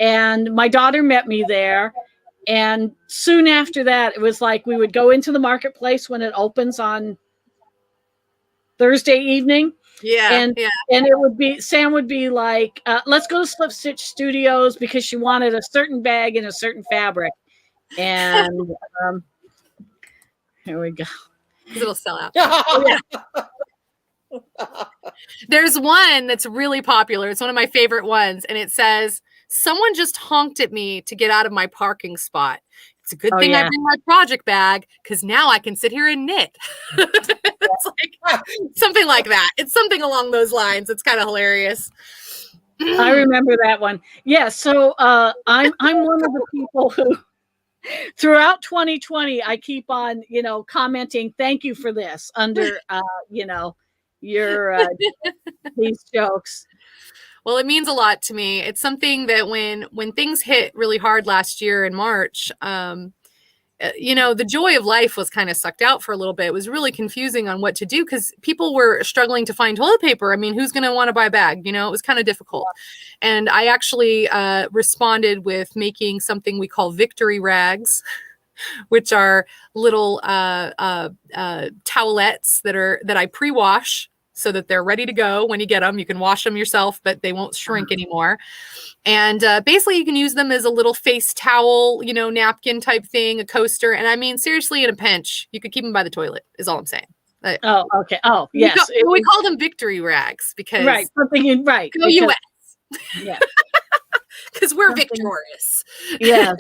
and my daughter met me there. And soon after that, it was like we would go into the marketplace when it opens on Thursday evening. Yeah. And it would be, Sam would be like, let's go to Slip Stitch Studios, because she wanted a certain bag in a certain fabric. And here we go. It'll sell out. There's one that's really popular. It's one of my favorite ones. And it says, someone just honked at me to get out of my parking spot. It's a good thing I bring my project bag, because now I can sit here and knit. It's like something like that. It's something along those lines. It's kind of hilarious. I remember that one. Yeah. So I'm one of the people who, throughout 2020, I keep on, commenting, thank you for this under, your these jokes. Well, it means a lot to me. It's something that when things hit really hard last year in March, the joy of life was kind of sucked out for a little bit. It was really confusing on what to do, because people were struggling to find toilet paper. I mean, who's going to want to buy a bag? It was kind of difficult. And I actually responded with making something we call victory rags, which are little towelettes that I pre-wash, so that they're ready to go when you get them. You can wash them yourself, but they won't shrink anymore. And basically, you can use them as a little face towel, napkin type thing, a coaster. And I mean, seriously, in a pinch, you could keep them by the toilet, is all I'm saying. Oh, okay. Oh, yes. We call them victory rags because right. Something right. Go US. Yeah. Because we're victorious. Yeah.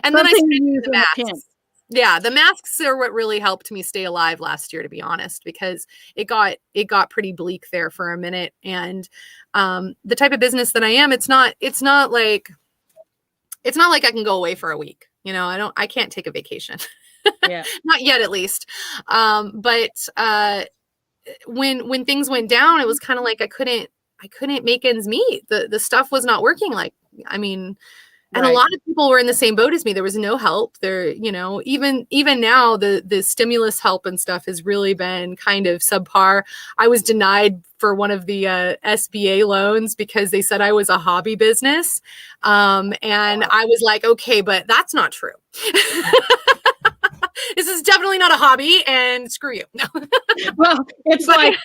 And then I started the masks. Yeah, the masks are what really helped me stay alive last year, to be honest, because it got pretty bleak there for a minute. And the type of business that I am, it's not like I can go away for a week. I can't take a vacation. Yeah. Not yet, at least. But when things went down, it was kind of like I couldn't make ends meet. The stuff was not working. And a lot of people were in the same boat as me. There was no help there. Even now, the stimulus help and stuff has really been kind of subpar. I was denied for one of the SBA loans because they said I was a hobby business. And I was like, okay, but that's not true. This is definitely not a hobby, and screw you. Well, it's like,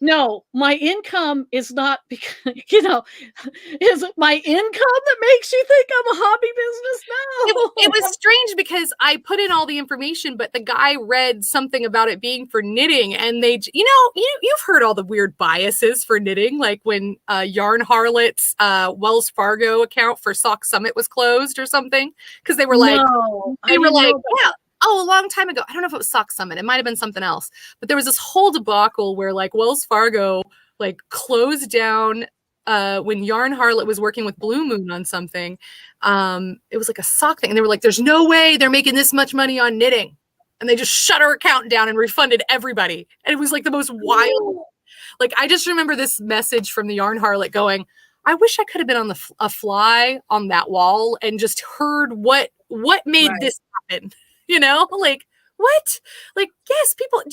No, my income is not because, is it my income that makes you think I'm a hobby business? No. It was strange because I put in all the information, but the guy read something about it being for knitting, and you've heard all the weird biases for knitting, like when Yarn Harlot's Wells Fargo account for Sock Summit was closed or something, because they were like, yeah. Oh, a long time ago. I don't know if it was Sock Summit. It might have been something else. But there was this whole debacle where like Wells Fargo like closed down when Yarn Harlot was working with Blue Moon on something. It was like a sock thing. And they were like, there's no way they're making this much money on knitting. And they just shut her account down and refunded everybody. And it was like the most wild. Like, I just remember this message from the Yarn Harlot going, I wish I could have been on a fly on that wall and just heard what made this happen. Like, what? Like, yes, people.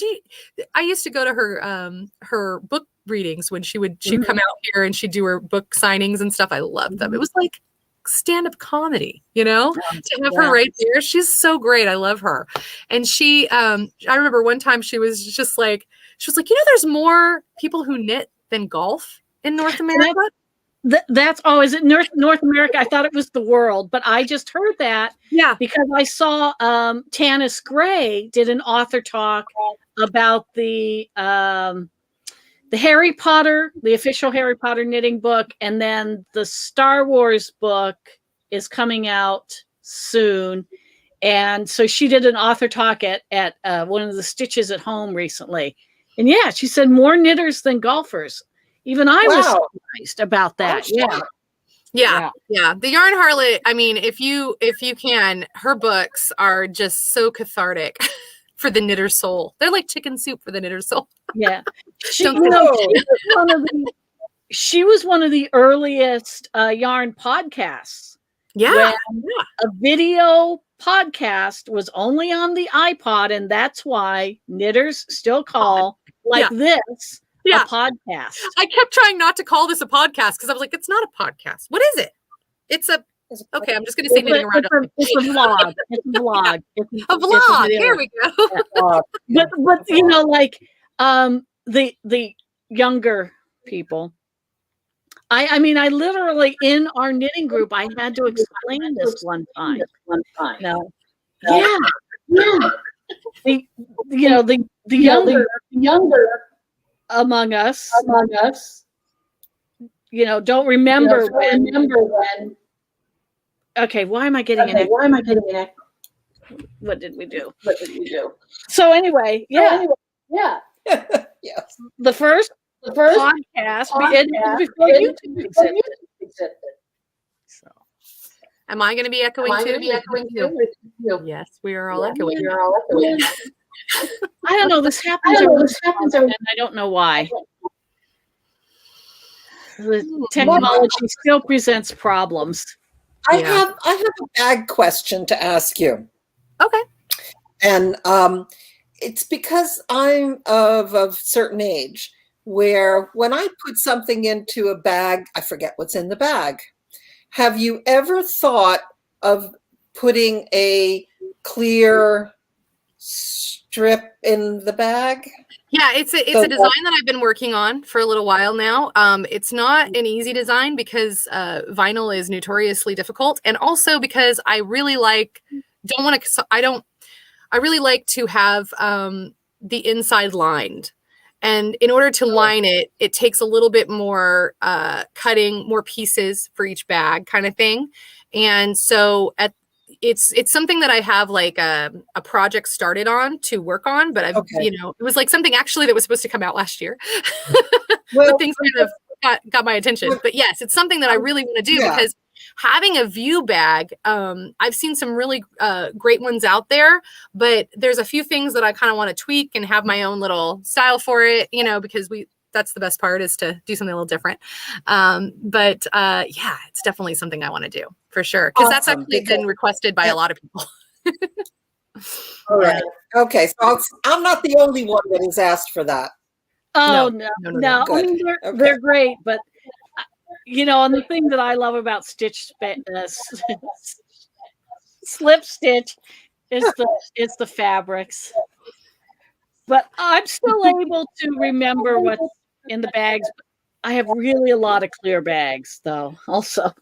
I used to go to her book readings when she'd come out here and she'd do her book signings and stuff. I loved them. It was like stand-up comedy, to have her right there. She's so great. I love her. And she, I remember one time she was like, there's more people who knit than golf in North America. Is it North America? I thought it was the world, but I just heard that because I saw Tanis Gray did an author talk about the Harry Potter, the official Harry Potter knitting book, and then the Star Wars book is coming out soon. And so she did an author talk at one of the Stitches at Home recently. And she said more knitters than golfers. Even I was surprised about that. Yeah. The Yarn Harlot, I mean, if you can, her books are just so cathartic for the knitter's soul. They're like chicken soup for the knitter's soul. Yeah. She was one of the earliest yarn podcasts. Yeah. A video podcast was only on the iPod, and that's why knitters still call this a podcast. I kept trying not to call this a podcast because I was like, it's not a podcast. What is it? Okay, I'm just going to say knitting around. It's a vlog. It's a vlog. A vlog. Here we go. But the younger people. I mean, I literally in our knitting group, I had to explain this one time. No. Yeah. The younger among us, don't remember when. Okay, why am I getting an echo? What did we do? So anyway, yes. The first podcast before YouTube existed. So, am I going to be echoing too? Yes, we are all echoing. I don't know. This happens, and I don't know why. The technology still presents problems. I have a bag question to ask you. Okay. And it's because I'm of a certain age where when I put something into a bag, I forget what's in the bag. Have you ever thought of putting a clear strip in the bag? Yeah, it's a design that I've been working on for a little while now. It's not an easy design because vinyl is notoriously difficult, and also because I really like to have the inside lined. And in order to line it, it takes a little bit more cutting, more pieces for each bag kind of thing. And so it's something that I have like a project started on to work on, but it was like something actually that was supposed to come out last year. But things kind of got my attention. But yes, it's something that I really want to do because having a view bag, I've seen some really great ones out there, but there's a few things that I kind of want to tweak and have my own little style for it, because that's the best part is to do something a little different. But it's definitely something I want to do for sure. Because that's actually been requested by a lot of people. All right. Okay. So I'm not the only one that has asked for that. Oh, no. I mean, they're great, but and the thing that I love about slip stitch is the fabrics. But I'm still able to remember what's in the bags. I have really a lot of clear bags, though, also.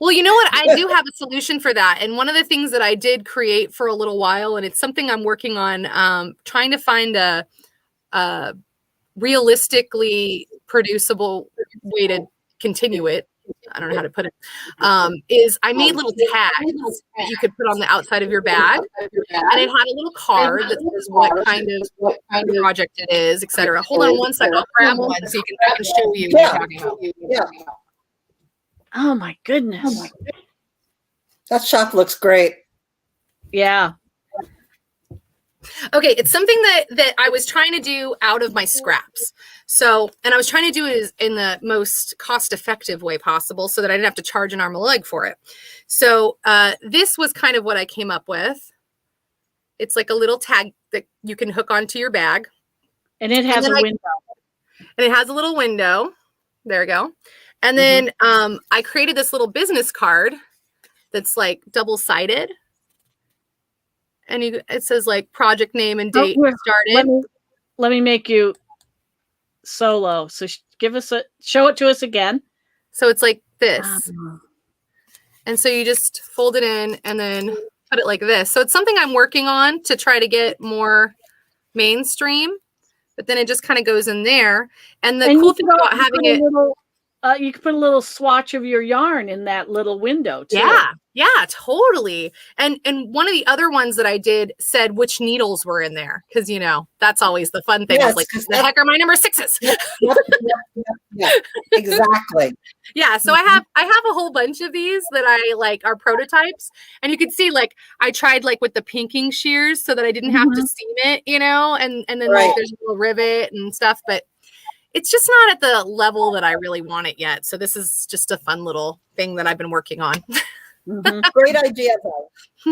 Well, you know what? I do have a solution for that. And one of the things that I did create for a little while, and it's something I'm working on, trying to find a realistically producible way to continue it. I don't know how to put it. Is I made little tags that you could put on the outside of your bag, and it had a little card that says what kind of project it is, etc. Hold on one second. I'll grab one so I can show you what you're talking about. Yeah. Oh my goodness. That shop looks great. Yeah. Okay, it's something that I was trying to do out of my scraps. So, and I was trying to do it in the most cost-effective way possible so that I didn't have to charge an arm and a leg for it. So this was kind of what I came up with. It's like a little tag that you can hook onto your bag. And it has a window. And it has a little window. There we go. And then I created this little business card that's like double-sided. And it says like project name and date started. Let me make you solo. So show it to us again. So it's like this. And so you just fold it in and then put it like this. So it's something I'm working on to try to get more mainstream, but then it just kind of goes in there. And the cool thing about having it, you can put a little swatch of your yarn in that little window too. Yeah, totally. And one of the other ones that I did said which needles were in there, because that's always the fun thing. Yes, like, the heck are my number 6s? Yep, exactly. Yeah, so I have a whole bunch of these that I like are prototypes, and you can see like I tried like with the pinking shears so that I didn't have to seam it, and then like there's a little rivet and stuff, but it's just not at the level that I really want it yet. So this is just a fun little thing that I've been working on. Great idea, though.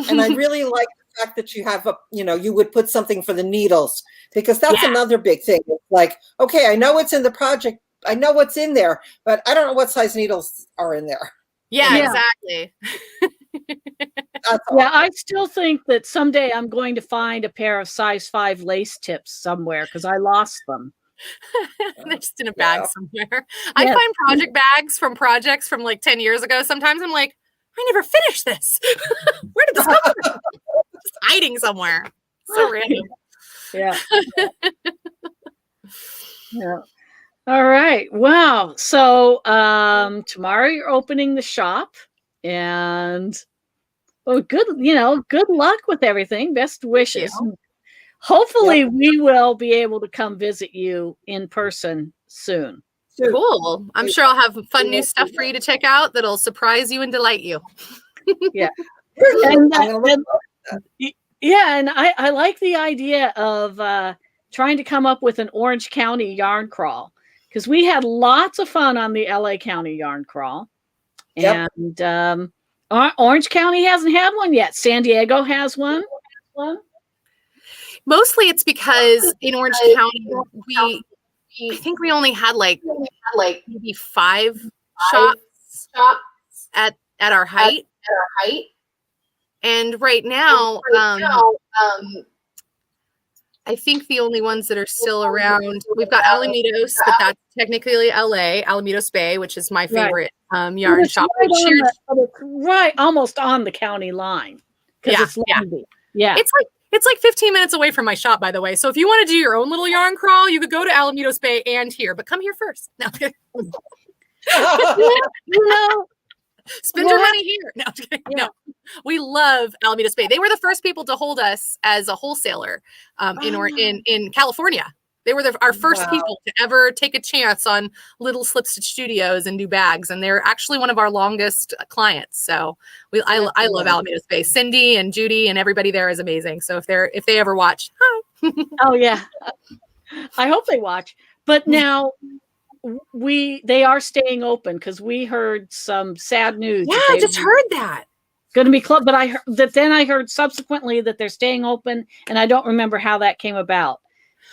And I really like the fact that you have you would put something for the needles, because that's another big thing. It's like, okay, I know it's in the project. I know what's in there, but I don't know what size needles are in there. Yeah. Exactly. Yeah, I still think that someday I'm going to find a pair of size 5 lace tips somewhere because I lost them. They're just in a bag somewhere. I find project bags from projects from like 10 years ago. Sometimes I'm like, I never finished this. Where did this come from? Just hiding somewhere. So random. Yeah. All right. Wow. So tomorrow you're opening the shop, and good luck with everything. Best wishes. Hopefully we will be able to come visit you in person soon. Cool. I'm sure I'll have fun new stuff for you to check out that'll surprise you and delight you. Yeah. And I like the idea of trying to come up with an Orange County yarn crawl, because we had lots of fun on the LA County yarn crawl. And Orange County hasn't had one yet. San Diego has one. Mostly it's because in Orange County, I think we only had like maybe 5 shops at our height. And right now, I think the only ones that are still around, we've got Alamitos, but that's technically LA, Alamitos Bay, which is my favorite yarn shop. Right, almost on the county line. It's Long. Yeah. It's like 15 minutes away from my shop, by the way. So if you want to do your own little yarn crawl, you could go to Alamitos Bay and here, but come here first. No. Spend your money here. No, no. We love Alamitos Bay. They were the first people to hold us as a wholesaler in California. They were our first people to ever take a chance on little slip stitch studios and do bags, and they're actually one of our longest clients. So I love Alamitos Bay. Cindy and Judy and everybody there is amazing. So if they ever watch, hi. Oh yeah, I hope they watch. But now they are staying open, because we heard some sad news. Yeah, I just heard that. Going to be closed, but I heard subsequently that they're staying open, and I don't remember how that came about.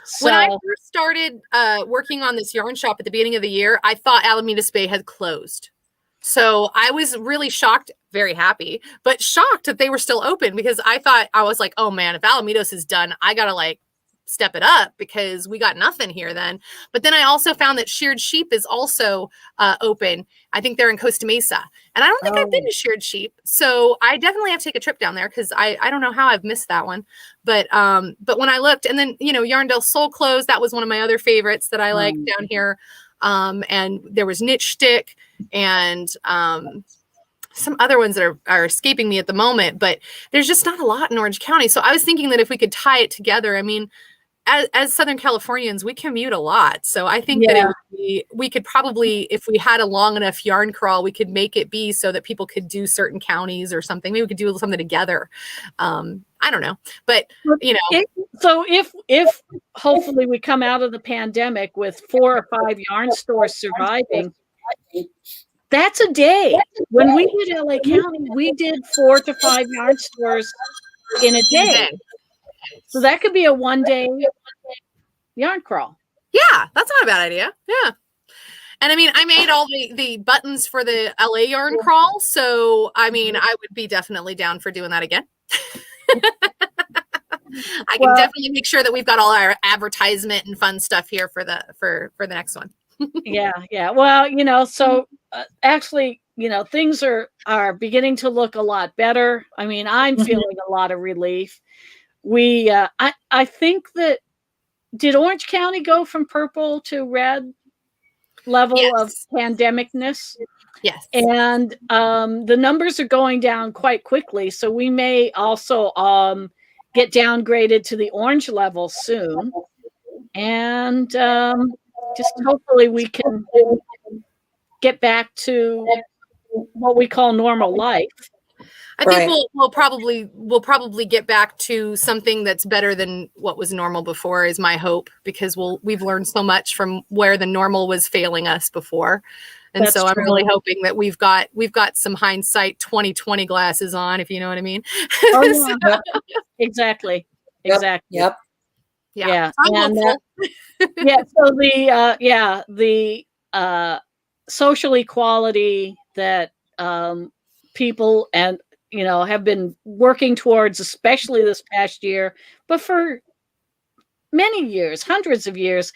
So, when I first started working on this yarn shop at the beginning of the year, I thought Alamitos Bay had closed. So I was really shocked, very happy, but shocked that they were still open, because I was like, oh man, if Alamitos is done, I got to like step it up because we got nothing here then. But then I also found that Sheared Sheep is also open. I think they're in Costa Mesa. And I don't think I've been to Sheared Sheep. So I definitely have to take a trip down there because I don't know how I've missed that one. But when I looked, and then, Yarndale Soul Clothes, that was one of my other favorites that I liked down here. And there was Niche Stick and some other ones that are escaping me at the moment, but there's just not a lot in Orange County. So I was thinking that if we could tie it together, I mean, as Southern Californians, we commute a lot. So I think that we could probably, if we had a long enough yarn crawl, we could make it be so that people could do certain counties or something. Maybe we could do something together. I don't know, but So if hopefully we come out of the pandemic with 4 or 5 yarn stores surviving, that's a day. When we did LA County, we did 4 to 5 yarn stores in a day. So that could be a 1-day yarn crawl. Yeah, that's not a bad idea. Yeah. And I mean, I made all the buttons for the LA yarn crawl. So, I mean, I would be definitely down for doing that again. I can definitely make sure that we've got all our advertisement and fun stuff here for the next one. Yeah. Well, so actually, things are beginning to look a lot better. I mean, I'm feeling a lot of relief. I think that, did Orange County go from purple to red level of pandemicness? Yes. And the numbers are going down quite quickly. So we may also get downgraded to the orange level soon. And just hopefully we can get back to what we call normal life. I think we'll probably get back to something that's better than what was normal before, is my hope, because we've learned so much from where the normal was failing us before. And that's so I'm really hoping that we've got some hindsight 2020 glasses on, if you know what I mean. Oh, yeah. Exactly. Exactly. Yep. Yeah. And, so the social equality that people and have been working towards, especially this past year, but for many years, hundreds of years,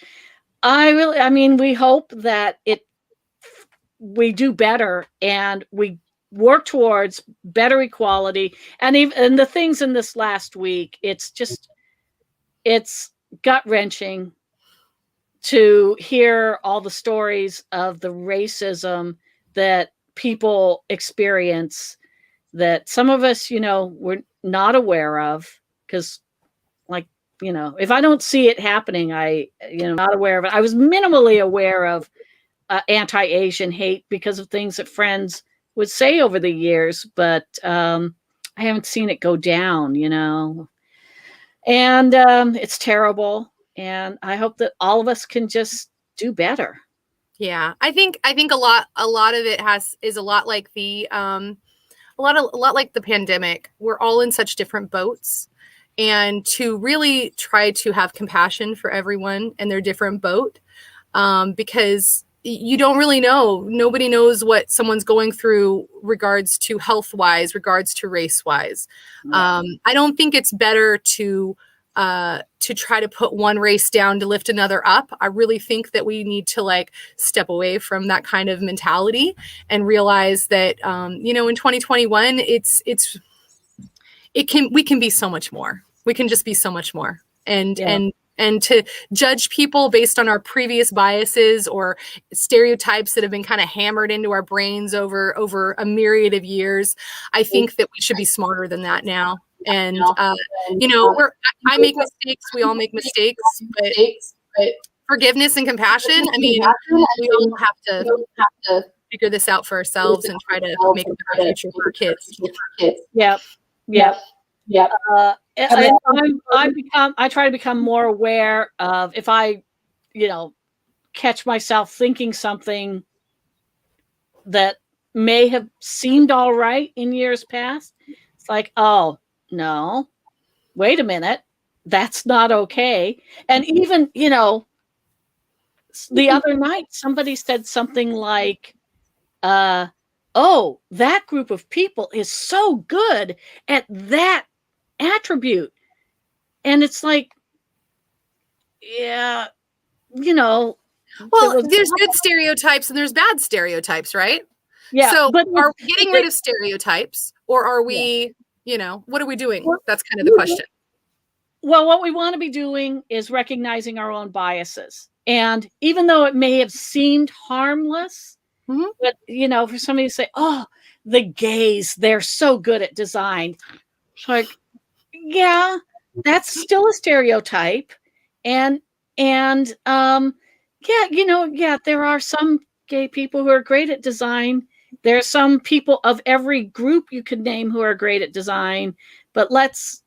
we hope that we do better and we work towards better equality. And even the things in this last week, it's gut-wrenching to hear all the stories of the racism that people experience, that some of us, we're not aware of, because if I don't see it happening, not aware of it. I was minimally aware of anti-Asian hate because of things that friends would say over the years, but I haven't seen it go down, and it's terrible. And I hope that all of us can just do better. Yeah, I think a lot of it is a lot like the a lot like the pandemic. We're all in such different boats, and to really try to have compassion for everyone in their different boat, because you don't really know. Nobody knows what someone's going through regards to health wise, regards to race wise. Yeah. I don't think it's better to try to put one race down to lift another up. I really think that we need to step away from that kind of mentality and realize that, in 2021, we can be so much more. We can just be so much more. And to judge people based on our previous biases or stereotypes that have been kind of hammered into our brains over a myriad of years, I think that we should be smarter than that now. And, I make mistakes. We all make mistakes, but forgiveness and compassion, we all have to figure this out for ourselves and try to make a better future for our kids. Yep. I try to become more aware of, if I, catch myself thinking something that may have seemed all right in years past. It's like, oh, no, wait a minute. That's not okay. And even, the other night, somebody said something like, oh, that group of people is so good at that attribute. And it's like, yeah, you know. Well, there's good stereotypes and there's bad stereotypes, right? Yeah. So but are we getting rid of stereotypes, or are we, what are we doing? That's kind of the question. Well, what we want to be doing is recognizing our own biases. And even though it may have seemed harmless, but, for somebody to say, oh, the gays, they're so good at design. It's like, yeah, that's still a stereotype. And there are some gay people who are great at design. There are some people of every group you could name who are great at design, but let's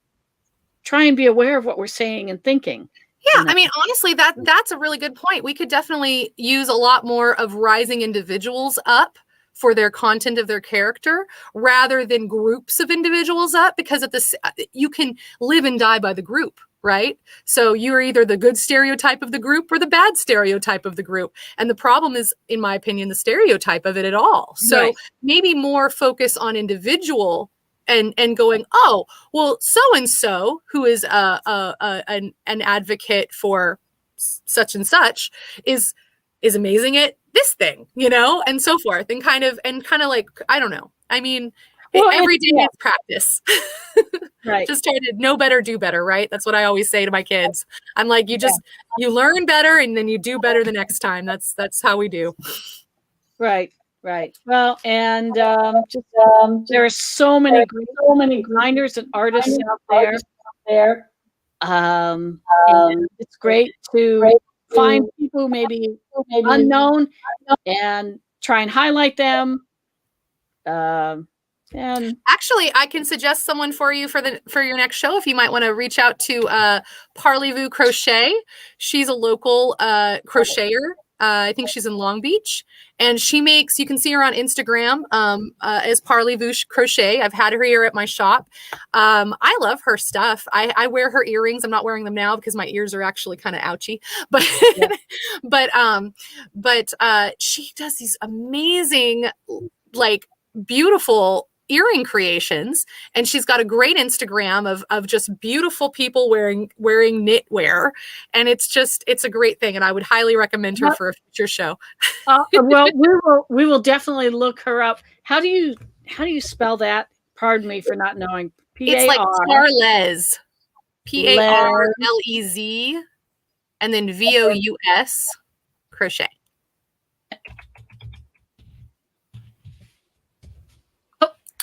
try and be aware of what we're saying and thinking. Yeah, I mean, honestly, that's a really good point. We could definitely use a lot more of rising individuals up for their content of their character rather than groups of individuals up, because you can live and die by the group, right? So you're either the good stereotype of the group or the bad stereotype of the group. And the problem is, in my opinion, the stereotype of it at all. So maybe more focus on individual and going, oh, well, so-and-so who is an advocate for such and such is amazing at this thing, and so forth, and kind of like, I don't know. I mean, every day is practice. Right. Just try to know better, do better, right? That's what I always say to my kids. I'm like, you learn better and then you do better the next time. That's how we do. Right. Well, and there are so many grinders and artists out there. And it's great to find people who maybe unknown and try and highlight them. And actually, I can suggest someone for you for your next show. If you might want to reach out to Parlez-Vous Crochet. She's a local crocheter. I think she's in Long Beach, and you can see her on Instagram as Parlez-Vous Crochet. I've had her here at my shop. I love her stuff. I wear her earrings. I'm not wearing them now because my ears are actually kind of ouchy, but but she does these amazing, like, beautiful earring creations, and she's got a great Instagram of just beautiful people wearing knitwear, and it's a great thing, and I would highly recommend her for a future show. Well, we will definitely look her up. How do you spell that? Pardon me for not knowing. It's like Parlez, Parlez, and then VOUS crochet.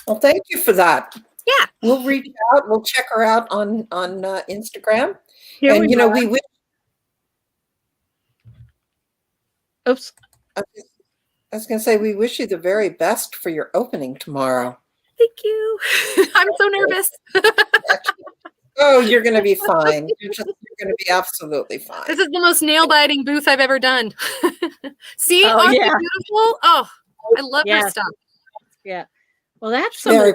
Well, thank you for that. Yeah, we'll reach out. We'll check her out on Instagram. Here and we wish. Oops. I was going to say, we wish you the very best for your opening tomorrow. Thank you. I'm so nervous. Oh, you're going to be fine. You're going to be absolutely fine. This is the most nail-biting booth I've ever done. See, aren't they beautiful? Oh, I love her stuff. Yeah. Well, that's very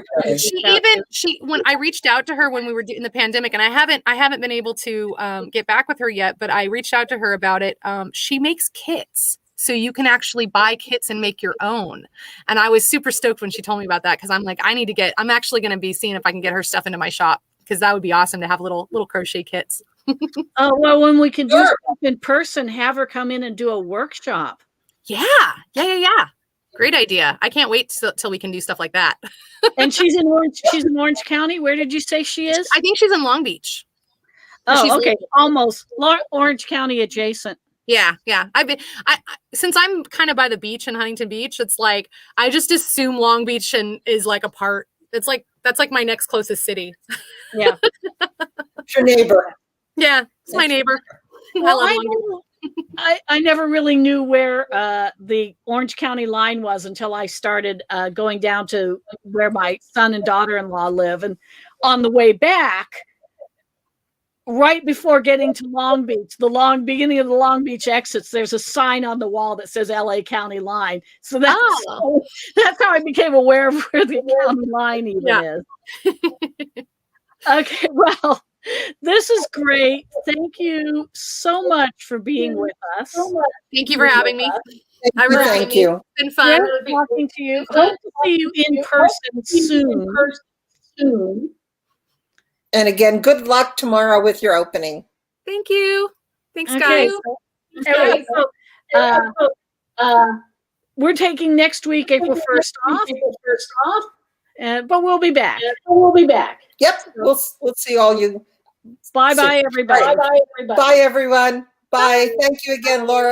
when I reached out to her when we were in the pandemic, and I haven't been able to get back with her yet, but I reached out to her about it. She makes kits, so you can actually buy kits and make your own. And I was super stoked when she told me about that, because I'm like, I'm actually going to be seeing if I can get her stuff into my shop, because that would be awesome to have little crochet kits. Oh, well, when we can do stuff in person, have her come in and do a workshop. Yeah. Great idea. I can't wait till we can do stuff like that. And she's in Orange County. Where did you say she is? I think she's in Long Beach. Oh, okay. Almost Orange County adjacent. Yeah. Since I'm kind of by the beach in Huntington Beach, it's like, I just assume Long Beach is like a part. It's like, that's like my next closest city. Yeah. It's your neighbor. Yeah. It's my neighbor. Well, I never really knew where the Orange County line was until I started going down to where my son and daughter-in-law live. And on the way back, right before getting to Long Beach, beginning of the Long Beach exits, there's a sign on the wall that says LA County line. So that's how I became aware of where the county line even is. Okay, well, this is great. Thank you so much for being with us. Thank you for having me. Thank you. It's been fun. Great talking to you. Hope to see you in person soon. And again, good luck tomorrow with your opening. Thank you. Thanks, Okay. guys. We're taking next week, April 1st off. But we'll be back. Yep. We'll see all you. Bye-bye, everybody. Bye, everyone. Bye. Thank you again, Laura.